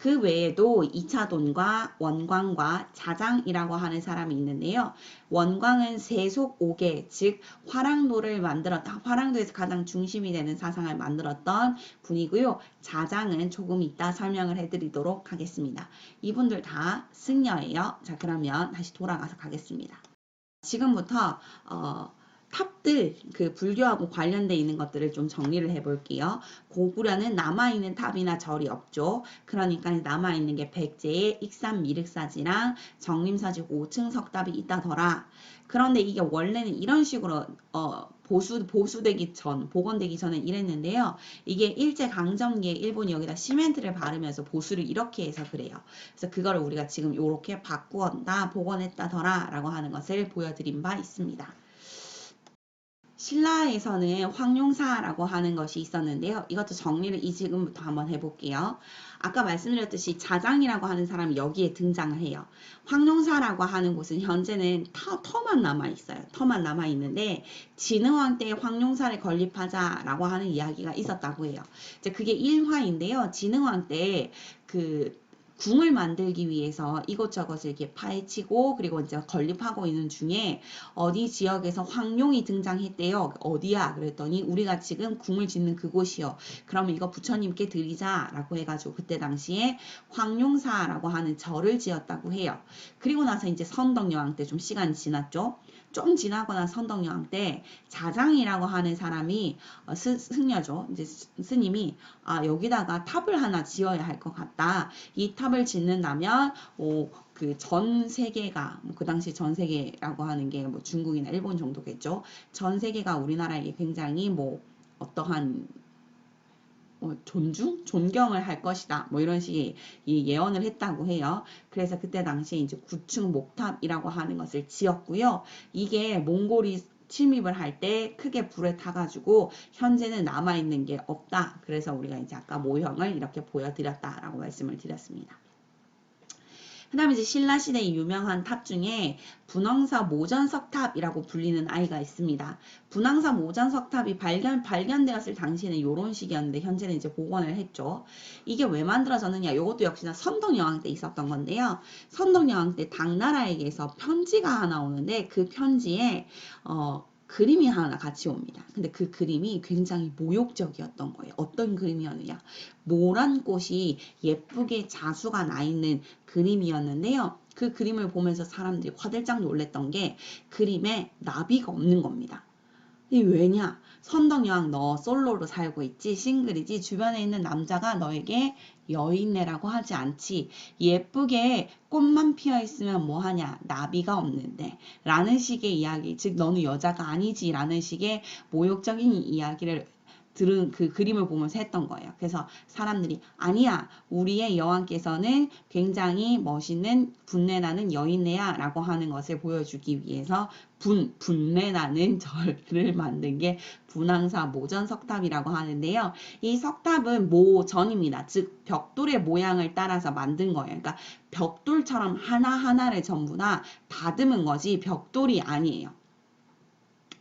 그 외에도 이차돈과 원광과 자장이라고 하는 사람이 있는데요. 원광은 세속 5개, 즉 화랑도를 만들었다. 화랑도에서 가장 중심이 되는 사상을 만들었던 분이고요. 자장은 조금 이따 설명을 해드리도록 하겠습니다. 이분들 다 승려예요. 자, 그러면 다시 돌아가서 가겠습니다. 지금부터 탑들 불교하고 관련되어 있는 것들을 좀 정리를 해볼게요. 고구려는 남아있는 탑이나 절이 없죠. 그러니까 남아있는 게 백제의 익산 미륵사지랑 정림사지 5층 석탑이 있다더라. 그런데 이게 원래는 이런 식으로 복원되기 전에 이랬는데요. 이게 일제강점기에 일본이 여기다 시멘트를 바르면서 보수를 이렇게 해서 그래요. 그래서 그거를 우리가 지금 이렇게 바꾸었다, 복원했다더라 라고 하는 것을 보여드린 바 있습니다. 신라에서는 황룡사라고 하는 것이 있었는데요. 이것도 정리를 지금부터 한번 해볼게요. 아까 말씀드렸듯이 자장이라고 하는 사람이 여기에 등장을 해요. 황룡사라고 하는 곳은 현재는 터만 남아있어요. 터만 남아있는데 진흥왕 때 황룡사를 건립하자라고 하는 이야기가 있었다고 해요. 이제 그게 일화인데요. 진흥왕 때 궁을 만들기 위해서 이곳저곳을 이렇게 파헤치고 그리고 이제 건립하고 있는 중에 어디 지역에서 황룡이 등장했대요. 어디야? 그랬더니 우리가 지금 궁을 짓는 그곳이요. 그러면 이거 부처님께 드리자라고 해가지고 그때 당시에 황룡사라고 하는 절을 지었다고 해요. 그리고 나서 이제 선덕여왕 때 좀 시간이 지났죠. 좀 지나거나 선덕여왕 때 자장이라고 하는 사람이 승려죠. 이제 스님이 여기다가 탑을 하나 지어야 할 것 같다. 이 탑을 짓는다면 그 전 세계가 그 당시 전 세계라고 하는 게 뭐 중국이나 일본 정도겠죠. 전 세계가 우리나라에게 굉장히 뭐 어떠한 존경을 할 것이다. 뭐 이런 식의 예언을 했다고 해요. 그래서 그때 당시에 이제 구층 목탑이라고 하는 것을 지었고요. 이게 몽골이 침입을 할 때 크게 불에 타가지고 현재는 남아있는 게 없다. 그래서 우리가 이제 아까 모형을 이렇게 보여드렸다라고 말씀을 드렸습니다. 그 다음에 이제 신라시대의 유명한 탑 중에 분황사 모전석탑이라고 불리는 아이가 있습니다. 분황사 모전석탑이 발견되었을 당시에는 이런 식이었는데 현재는 이제 복원을 했죠. 이게 왜 만들어졌느냐? 이것도 역시나 선덕여왕 때 있었던 건데요. 선덕여왕 때 당나라에게서 편지가 하나 오는데 그 편지에 그림이 하나 같이 옵니다. 근데 그 그림이 굉장히 모욕적이었던 거예요. 어떤 그림이었느냐? 모란 꽃이 예쁘게 자수가 나 있는 그림이었는데요. 그 그림을 보면서 사람들이 화들짝 놀랬던 게 그림에 나비가 없는 겁니다. 이 왜냐? 선덕여왕 너 솔로로 살고 있지? 싱글이지? 주변에 있는 남자가 너에게 여인네라고 하지 않지? 예쁘게 꽃만 피어 있으면 뭐하냐? 나비가 없는데 라는 식의 이야기, 즉 너는 여자가 아니지 라는 식의 모욕적인 이야기를 들은 그 그림을 보면서 했던 거예요. 그래서 사람들이 아니야, 우리의 여왕께서는 굉장히 멋있는 분내나는 여인네야 라고 하는 것을 보여주기 위해서 분내나는 절을 만든 게 분황사 모전석탑이라고 하는데요. 이 석탑은 모전입니다. 즉 벽돌의 모양을 따라서 만든 거예요. 그러니까 벽돌처럼 하나하나를 전부 다 다듬은 거지 벽돌이 아니에요.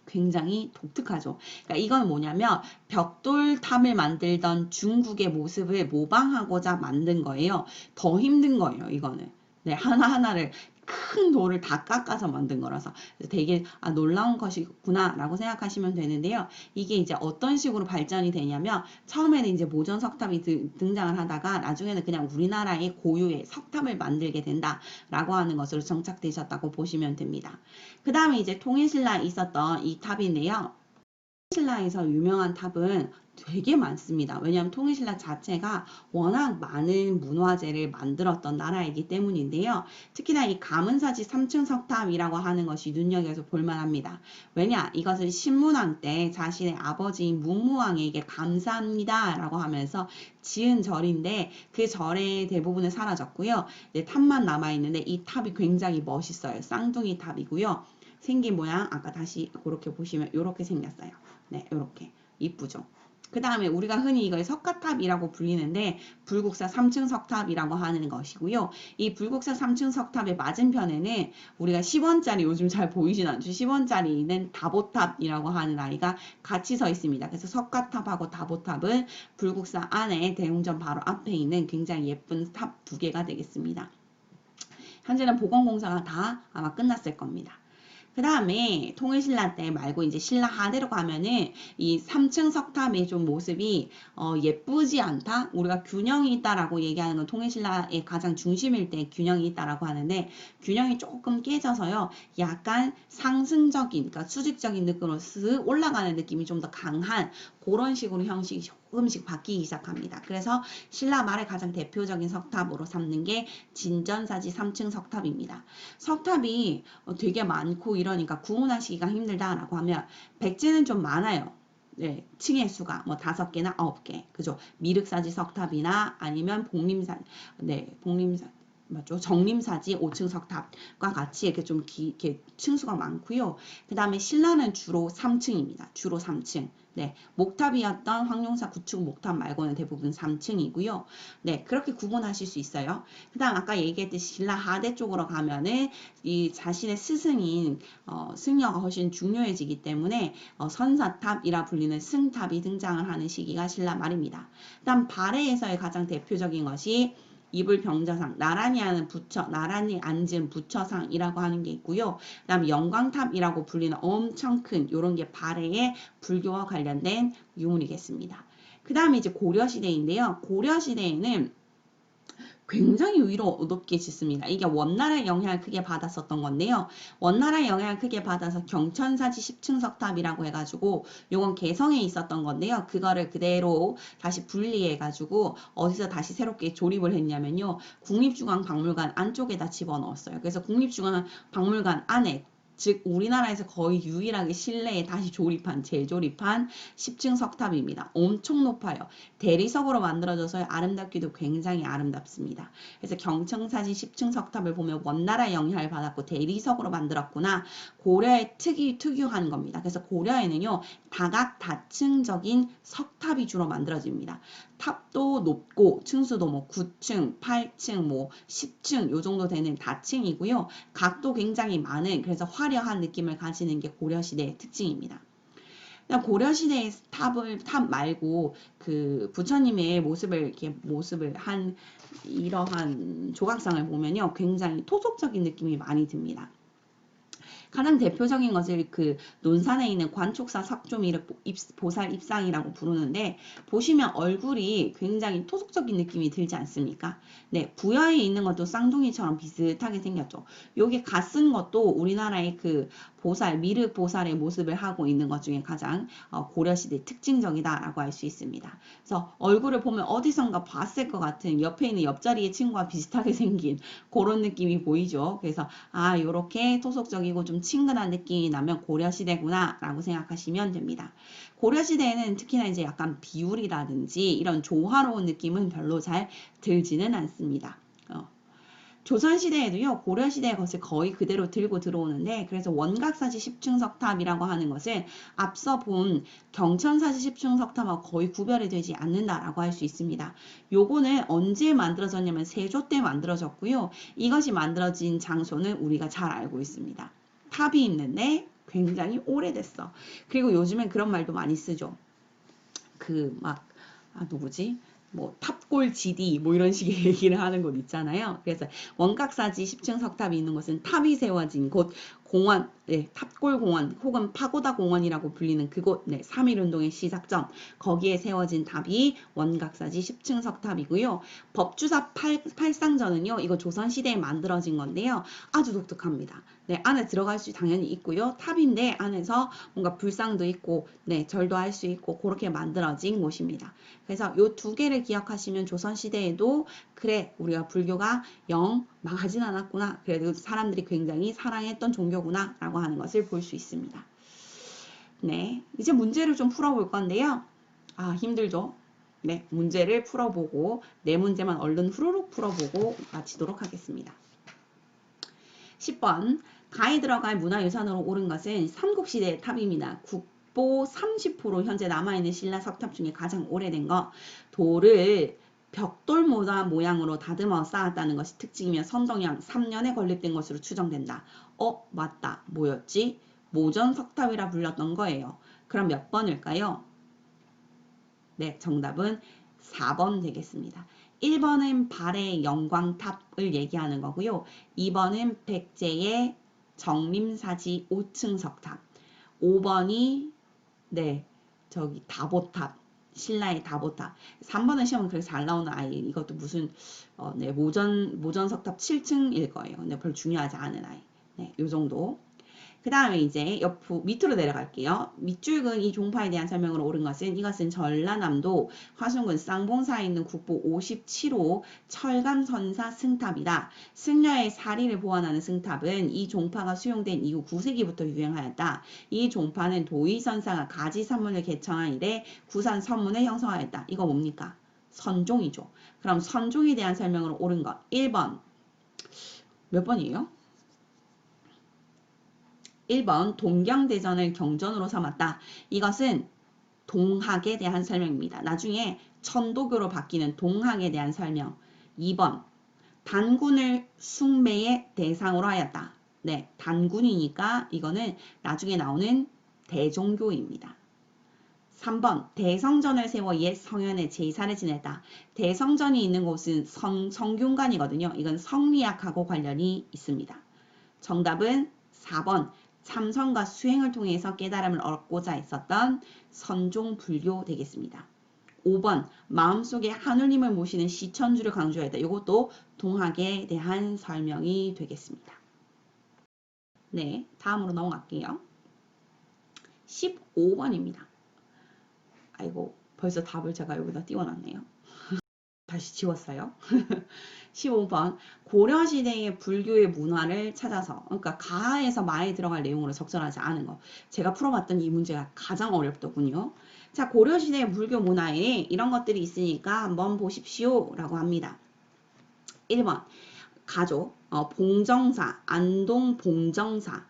굉장히 독특하죠. 그러니까 이건 뭐냐면 벽돌탑을 만들던 중국의 모습을 모방하고자 만든 거예요. 더 힘든 거예요, 이거는. 네, 하나하나를 큰 돌을 다 깎아서 만든 거라서 되게 놀라운 것이구나 라고 생각하시면 되는데요. 이게 이제 어떤 식으로 발전이 되냐면 처음에는 이제 모전 석탑이 등장을 하다가 나중에는 그냥 우리나라의 고유의 석탑을 만들게 된다 라고 하는 것으로 정착되셨다고 보시면 됩니다. 그 다음에 이제 통일신라에 있었던 이 탑인데요. 통일신라에서 유명한 탑은 되게 많습니다. 왜냐하면 통일신라 자체가 워낙 많은 문화재를 만들었던 나라이기 때문인데요. 특히나 이 가문사지 3층 석탑이라고 하는 것이 눈여겨서 볼만합니다. 왜냐? 이것은 신문왕 때 자신의 아버지인 문무왕에게 감사합니다 라고 하면서 지은 절인데 그 절의 대부분은 사라졌고요. 탑만 남아있는데 이 탑이 굉장히 멋있어요. 쌍둥이 탑이고요. 생긴 모양 아까 다시 그렇게 보시면 이렇게 생겼어요. 네, 이렇게 이쁘죠. 그 다음에 우리가 흔히 이걸 석가탑이라고 불리는데 불국사 3층 석탑이라고 하는 것이고요. 이 불국사 3층 석탑의 맞은편에는 우리가 10원짜리 요즘 잘 보이진 않죠. 10원짜리는 다보탑이라고 하는 아이가 같이 서 있습니다. 그래서 석가탑하고 다보탑은 불국사 안에 대웅전 바로 앞에 있는 굉장히 예쁜 탑 두 개가 되겠습니다. 현재는 복원공사가 다 아마 끝났을 겁니다. 그 다음에 통일신라 때 말고 이제 신라 하대로 가면은 이 3층 석탑의 좀 모습이 예쁘지 않다? 우리가 균형이 있다라고 얘기하는 건 통일신라의 가장 중심일 때 균형이 있다라고 하는데 균형이 조금 깨져서요. 약간 상승적인, 그러니까 수직적인 느낌으로 쓱 올라가는 느낌이 좀 더 강한 그런 식으로 형식이 조금씩 바뀌기 시작합니다. 그래서 신라 말의 가장 대표적인 석탑으로 삼는 게 진전사지 3층 석탑입니다. 석탑이 되게 많고 이러니까 구분하시기가 힘들다라고 하면 백제는 좀 많아요. 네, 층의 수가 뭐 5개나 9개. 그죠? 미륵사지 석탑이나 아니면 복림사, 네, 복림사 맞죠? 정림사지 5층 석탑과 같이 이렇게 좀 이렇게 층수가 많고요. 그 다음에 신라는 주로 3층입니다. 주로 3층. 네, 목탑이었던 황룡사 9층 목탑 말고는 대부분 3층이고요. 네, 그렇게 구분하실 수 있어요. 그 다음 아까 얘기했듯이 신라 하대 쪽으로 가면은 이 자신의 스승인 승려가 훨씬 중요해지기 때문에 선사탑이라 불리는 승탑이 등장을 하는 시기가 신라 말입니다. 그 다음 발해에서의 가장 대표적인 것이 이불병자상, 나란히 하는 부처, 나란히 앉은 부처상이라고 하는 게 있고요. 그 다음 영광탑이라고 불리는 엄청 큰 요런 게 발해의 불교와 관련된 유물이겠습니다. 그 다음에 이제 고려시대인데요. 고려시대에는 굉장히 위로 높게 짓습니다. 이게 원나라의 영향을 크게 받았었던 건데요. 원나라의 영향을 크게 받아서 경천사지 10층 석탑이라고 해가지고 요건 개성에 있었던 건데요. 그거를 그대로 다시 분리해가지고 어디서 다시 새롭게 조립을 했냐면요. 국립중앙박물관 안쪽에다 집어넣었어요. 그래서 국립중앙박물관 안에 즉 우리나라에서 거의 유일하게 실내에 다시 재조립한 10층 석탑입니다. 엄청 높아요. 대리석으로 만들어져서 아름답기도 굉장히 아름답습니다. 그래서 경청사지 10층 석탑을 보면 원나라의 영향을 받았고 대리석으로 만들었구나. 고려의 특유한 겁니다. 그래서 고려에는요. 다각다층적인 석탑이 주로 만들어집니다. 탑도 높고 층수도 뭐 9층, 8층, 뭐 10층 요 정도 되는 다층이고요. 각도 굉장히 많은 그래서 화려한 느낌을 가지는 게 고려시대의 특징입니다. 고려시대의 탑 말고 그 부처님의 모습을 한 이러한 조각상을 보면요. 굉장히 토속적인 느낌이 많이 듭니다. 가장 대표적인 것을 그 논산에 있는 관촉사 석조미륵 보살 입상이라고 부르는데 보시면 얼굴이 굉장히 토속적인 느낌이 들지 않습니까? 네, 부여에 있는 것도 쌍둥이처럼 비슷하게 생겼죠. 요게 갓쓴 것도 우리나라의 그 미륵 보살의 모습을 하고 있는 것 중에 가장 고려시대 특징적이다라고 할 수 있습니다. 그래서 얼굴을 보면 어디선가 봤을 것 같은 옆에 있는 옆자리의 친구와 비슷하게 생긴 그런 느낌이 보이죠. 그래서 요렇게 토속적이고 좀 친근한 느낌이 나면 고려시대구나 라고 생각하시면 됩니다. 고려시대에는 특히나 이제 약간 비율이라든지 이런 조화로운 느낌은 별로 잘 들지는 않습니다. 조선시대에도요, 고려시대의 것을 거의 그대로 들고 들어오는데, 그래서 원각사지 10층 석탑이라고 하는 것은 앞서 본 경천사지 10층 석탑하고 거의 구별이 되지 않는다라고 할 수 있습니다. 요거는 언제 만들어졌냐면 세조 때 만들어졌고요. 이것이 만들어진 장소는 우리가 잘 알고 있습니다. 탑이 있는데 굉장히 오래됐어. 그리고 요즘엔 그런 말도 많이 쓰죠. 누구지? 뭐 탑골지디 뭐 이런 식의 얘기를 하는 곳 있잖아요. 그래서 원각사지 10층 석탑이 있는 곳은 탑이 세워진 곳 공원, 네, 탑골공원 혹은 파고다공원이라고 불리는 그곳, 네, 3.1운동의 시작점 거기에 세워진 탑이 원각사지 10층 석탑이고요. 법주사 팔상전은요. 이거 조선시대에 만들어진 건데요. 아주 독특합니다. 네, 안에 들어갈 수 당연히 있고요. 탑인데 안에서 뭔가 불상도 있고 네, 절도 할 수 있고 그렇게 만들어진 곳입니다. 그래서 요 두 개를 기억하시면 조선시대에도 그래 우리가 불교가 영 망하진 않았구나. 그래도 사람들이 굉장히 사랑했던 종교구나 라고 하는 것을 볼 수 있습니다. 네, 이제 문제를 좀 풀어볼 건데요. 힘들죠? 네, 문제를 풀어보고 네 문제만 얼른 후루룩 풀어보고 마치도록 하겠습니다. 10번 가에 들어갈 문화유산으로 오른 것은 삼국시대의 탑입니다. 국보 30% 현재 남아있는 신라 석탑 중에 가장 오래된 거 돌을 벽돌 모양으로 다듬어 쌓았다는 것이 특징이며 선동양 3년에 건립된 것으로 추정된다. 맞다. 뭐였지? 모전석탑이라 불렸던 거예요. 그럼 몇 번일까요? 네, 정답은 4번 되겠습니다. 1번은 발의 영광탑을 얘기하는 거고요. 2번은 백제의 정림사지 5층 석탑. 5번이 다보탑. 신라의 다보탑. 3번은 시험은 그렇게 잘 나오는 아이. 이것도 무슨 모전석탑 7층일 거예요. 근데 별로 중요하지 않은 아이. 네, 요 정도. 그 다음에 이제 밑으로 내려갈게요. 밑줄근 이 종파에 대한 설명으로 옳은 것은 이것은 전라남도 화순군 쌍봉사에 있는 국보 57호 철감선사 승탑이다. 승려의 사리를 보완하는 승탑은 이 종파가 수용된 이후 9세기부터 유행하였다. 이 종파는 도의선사가 가지선문을 개청한 이래 구산 선문을 형성하였다. 이거 뭡니까? 선종이죠. 그럼 선종에 대한 설명으로 옳은 것 1번 몇 번이에요? 1번 동경대전을 경전으로 삼았다. 이것은 동학에 대한 설명입니다. 나중에 천도교로 바뀌는 동학에 대한 설명. 2번 단군을 숭배의 대상으로 하였다. 네, 단군이니까 이거는 나중에 나오는 대종교입니다. 3번 대성전을 세워 옛 성현의 제사를 지냈다. 대성전이 있는 곳은 성균관이거든요. 이건 성리학하고 관련이 있습니다. 정답은 4번 참선과 수행을 통해서 깨달음을 얻고자 했었던 선종불교 되겠습니다. 5번 마음속에 하느님을 모시는 시천주를 강조했다. 이것도 동학에 대한 설명이 되겠습니다. 네, 다음으로 넘어갈게요. 15번입니다. 아이고, 벌써 답을 제가 여기다 띄워놨네요. 다시 지웠어요. 15번 고려시대의 불교의 문화를 찾아서, 그러니까 가에서 마에 들어갈 내용으로 적절하지 않은 거. 제가 풀어봤던 이 문제가 가장 어렵더군요. 자, 고려시대의 불교 문화에 이런 것들이 있으니까 한번 보십시오 라고 합니다. 1번 가족, 봉정사, 안동 봉정사,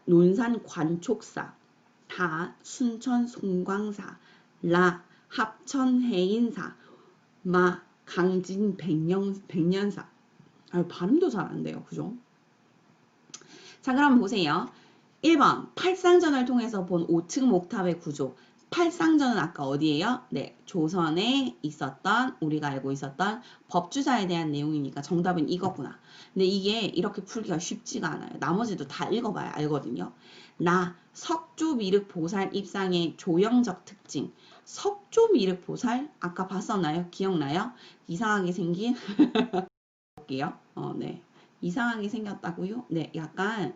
논산 관촉사, 다 순천 송광사, 합천 해인사, 강진 백년사. 발음도 잘 안 돼요. 그죠? 자, 그럼 보세요. 1번 팔상전을 통해서 본 5층 목탑의 구조. 팔상전은 아까 어디예요? 네, 조선에 있었던, 우리가 알고 있었던 법주사에 대한 내용이니까 정답은 이거구나. 근데 이게 이렇게 풀기가 쉽지가 않아요. 나머지도 다 읽어봐야 알거든요. 석조미륵 보살 입상의 조형적 특징. 석조미륵 보살 아까 봤었나요? 기억나요? 이상하게 생긴 볼게요. 네. 이상하게 생겼다고요? 네, 약간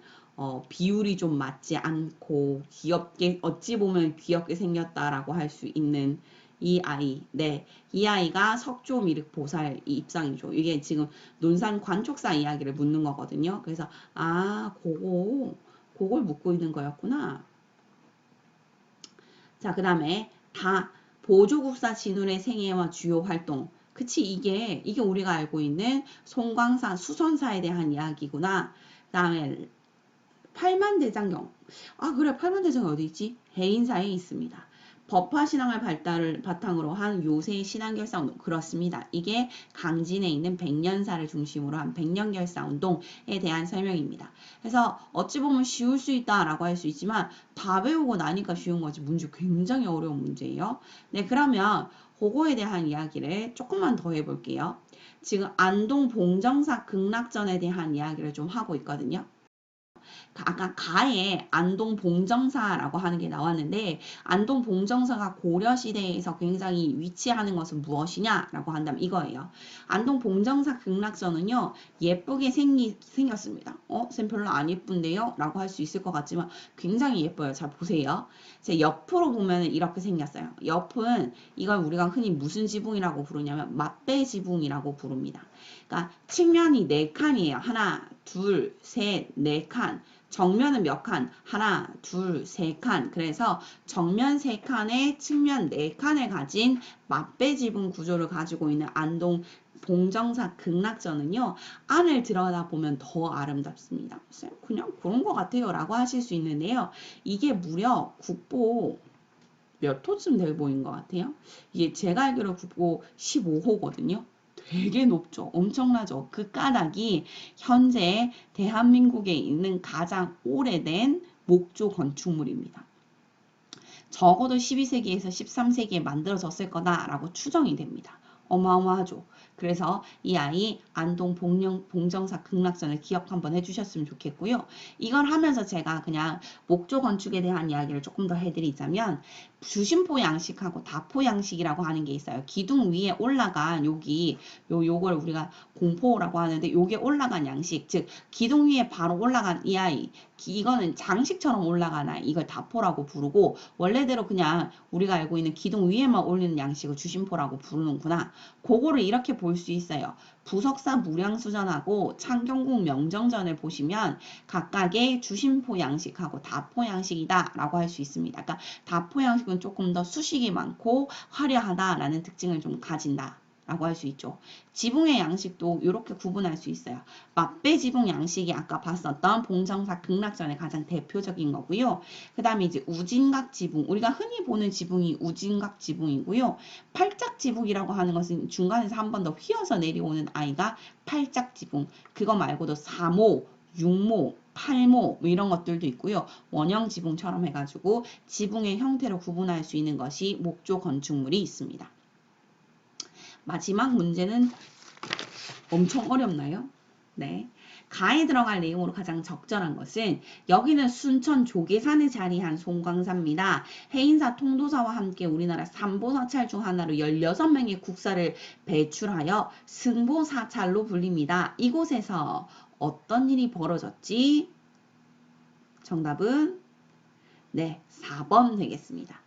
비율이 좀 맞지 않고 귀엽게, 어찌 보면 귀엽게 생겼다라고 할 수 있는 이 아이. 네, 이 아이가 석조미륵 보살 입상이죠. 이게 지금 논산 관촉사 이야기를 묻는 거거든요. 그래서 그걸 묻고 있는 거였구나. 자, 그 다음에 보조국사 진울의 생애와 주요 활동. 그치, 이게 우리가 알고 있는 송광사 수선사에 대한 이야기구나. 그 다음에 팔만대장경. 그래, 팔만대장경 어디 있지? 해인사에 있습니다. 법화신앙을 바탕으로 한 요새 신앙결사운동. 그렇습니다. 이게 강진에 있는 백년사를 중심으로 한 백년결사운동에 대한 설명입니다. 그래서 어찌 보면 쉬울 수 있다라고 할 수 있지만 다 배우고 나니까 쉬운 거지 문제 굉장히 어려운 문제예요. 네, 그러면 그거에 대한 이야기를 조금만 더 해볼게요. 지금 안동 봉정사 극락전에 대한 이야기를 좀 하고 있거든요. 아까 가에 안동 봉정사라고 하는 게 나왔는데 안동 봉정사가 고려시대에서 굉장히 위치하는 것은 무엇이냐라고 한다면 이거예요. 안동 봉정사 극락전은요. 예쁘게 생겼습니다. 쌤 별로 안 예쁜데요? 라고 할 수 있을 것 같지만 굉장히 예뻐요. 잘 보세요. 제 옆으로 보면 이렇게 생겼어요. 옆은 이걸 우리가 흔히 무슨 지붕이라고 부르냐면 맞배 지붕이라고 부릅니다. 그러니까 측면이 4칸이에요. 하나, 둘, 셋, 4칸. 정면은 몇 칸? 하나, 둘, 세 칸. 그래서 정면 3칸에 측면 4칸을 가진 맞배 지붕 구조를 가지고 있는 안동 봉정사 극락전은요. 안을 들여다보면 더 아름답습니다. 그냥 그런 것 같아요. 라고 하실 수 있는데요. 이게 무려 국보 몇 호쯤 돼 보인 것 같아요? 이게 제가 알기로 국보 15호거든요. 되게 높죠. 엄청나죠. 그 까닭이 현재 대한민국에 있는 가장 오래된 목조 건축물입니다. 적어도 12세기에서 13세기에 만들어졌을 거다라고 추정이 됩니다. 어마어마하죠. 그래서 이 아이 안동 봉정사 극락전을 기억 한번 해주셨으면 좋겠고요. 이걸 하면서 제가 그냥 목조 건축에 대한 이야기를 조금 더 해드리자면 주심포 양식하고 다포 양식이라고 하는 게 있어요. 기둥 위에 올라간 요걸 우리가 공포라고 하는데 요게 올라간 양식, 즉 기둥 위에 바로 올라간 이 아이, 이거는 장식처럼 올라간 아이, 이걸 다포라고 부르고 원래대로 그냥 우리가 알고 있는 기둥 위에만 올리는 양식을 주심포라고 부르는구나. 그거를 이렇게 볼 수 있어요. 부석사 무량수전하고 창경궁 명정전을 보시면 각각의 주심포 양식하고 다포 양식이다 라고 할 수 있습니다. 그러니까 다포 양식은 조금 더 수식이 많고 화려하다라는 특징을 좀 가진다 라고 할 수 있죠. 지붕의 양식도 이렇게 구분할 수 있어요. 맞배 지붕 양식이 아까 봤었던 봉정사 극락전의 가장 대표적인 거고요. 그 다음에 이제 우진각 지붕, 우리가 흔히 보는 지붕이 우진각 지붕이고요. 팔짝 지붕이라고 하는 것은 중간에서 한 번 더 휘어서 내려오는 아이가 팔짝 지붕. 그거 말고도 4모, 6모, 8모 뭐 이런 것들도 있고요. 원형 지붕처럼 해가지고 지붕의 형태로 구분할 수 있는 것이 목조 건축물이 있습니다. 마지막 문제는 엄청 어렵나요? 네. 가에 들어갈 내용으로 가장 적절한 것은 여기는 순천 조계산에 자리한 송광사입니다. 해인사 통도사와 함께 우리나라 삼보사찰 중 하나로 16명의 국사를 배출하여 승보사찰로 불립니다. 이곳에서 어떤 일이 벌어졌지? 정답은 네, 4번 되겠습니다.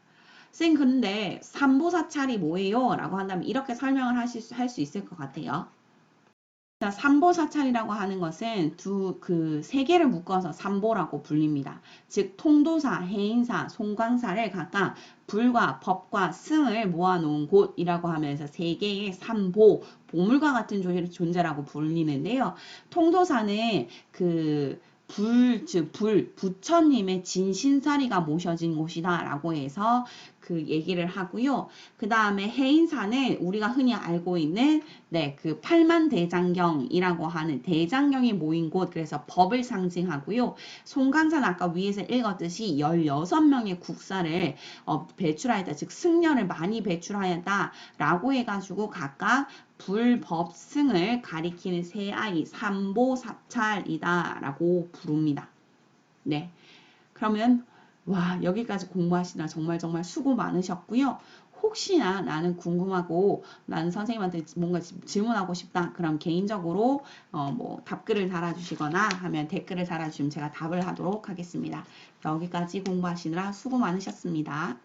쌤 근데 삼보사찰이 뭐예요? 라고 한다면 이렇게 설명을 할 수 있을 것 같아요. 자, 삼보사찰이라고 하는 것은 세 개를 묶어서 삼보라고 불립니다. 즉 통도사, 해인사, 송광사를 각각 불과 법과 승을 모아놓은 곳이라고 하면서 세 개의 삼보, 보물과 같은 존재라고 불리는데요. 통도사는 부처님의 진신사리가 모셔진 곳이다 라고 해서 그 얘기를 하고요. 그 다음에 해인사는 우리가 흔히 알고 있는 그 팔만대장경이라고 하는 대장경이 모인 곳, 그래서 법을 상징하고요. 송광사는 아까 위에서 읽었듯이 16명의 국사를 배출하였다, 즉 승려를 많이 배출하였다 라고 해가지고 각각 불법승을 가리키는 세 아이 삼보사찰이다 라고 부릅니다. 네, 그러면 와, 여기까지 공부하시느라 정말 수고 많으셨고요. 혹시나 나는 궁금하고 나는 선생님한테 뭔가 질문하고 싶다. 그럼 개인적으로 뭐 답글을 달아주시거나 하면 댓글을 달아주시면 제가 답을 하도록 하겠습니다. 여기까지 공부하시느라 수고 많으셨습니다.